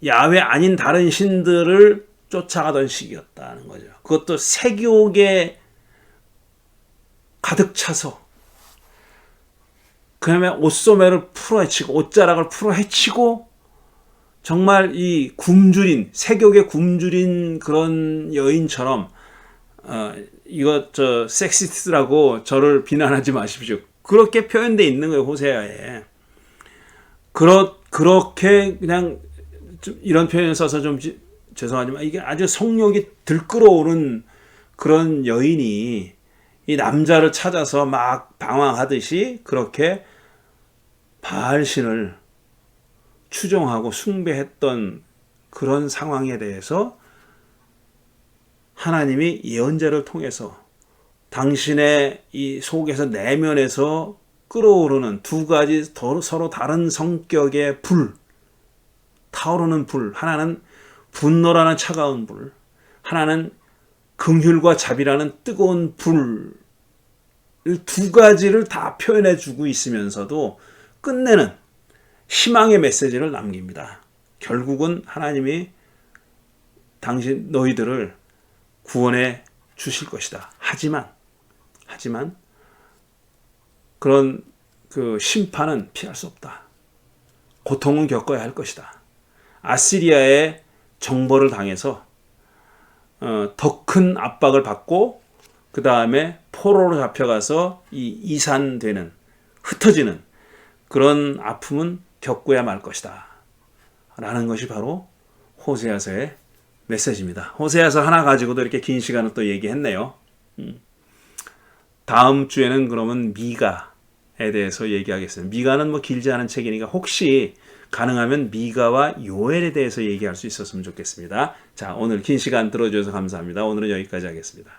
야훼 아닌 다른 신들을 쫓아가던 시기였다는 거죠. 그것도 세교계 가득 차서 그 다음에 옷소매를 풀어헤치고 옷자락을 풀어헤치고 정말 이 굶주린 세교계 굶주린 그런 여인처럼 이거 섹시스트라고 저를 비난하지 마십시오. 그렇게 표현되어 있는 거예요. 호세아에. 그렇게 그냥 좀 이런 표현을 써서 좀 죄송하지만 이게 아주 성욕이 들끓어오른 그런 여인이 이 남자를 찾아서 막 방황하듯이 그렇게 바알신을 추종하고 숭배했던 그런 상황에 대해서 하나님이 예언자를 통해서 당신의 이 속에서 내면에서 끓어오르는 두 가지 서로 다른 성격의 불, 타오르는 불, 하나는 분노라는 차가운 불, 하나는 긍휼과 자비라는 뜨거운 불, 두 가지를 다 표현해 주고 있으면서도 끝내는 희망의 메시지를 남깁니다. 결국은 하나님이 너희들을 구원해 주실 것이다. 하지만 그런 그 심판은 피할 수 없다. 고통은 겪어야 할 것이다. 아시리아의 정벌을 당해서 더 큰 압박을 받고 그 다음에 포로로 잡혀가서 이산되는 흩어지는 그런 아픔은 겪어야 말 것이다. 라는 것이 바로 호세아서의 메시지입니다. 호세아서 하나 가지고도 이렇게 긴 시간을 또 얘기했네요. 다음 주에는 그러면 미가에 대해서 얘기하겠습니다. 미가는 뭐 길지 않은 책이니까 혹시 가능하면 미가와 요엘에 대해서 얘기할 수 있었으면 좋겠습니다. 자, 오늘 긴 시간 들어주셔서 감사합니다. 오늘은 여기까지 하겠습니다.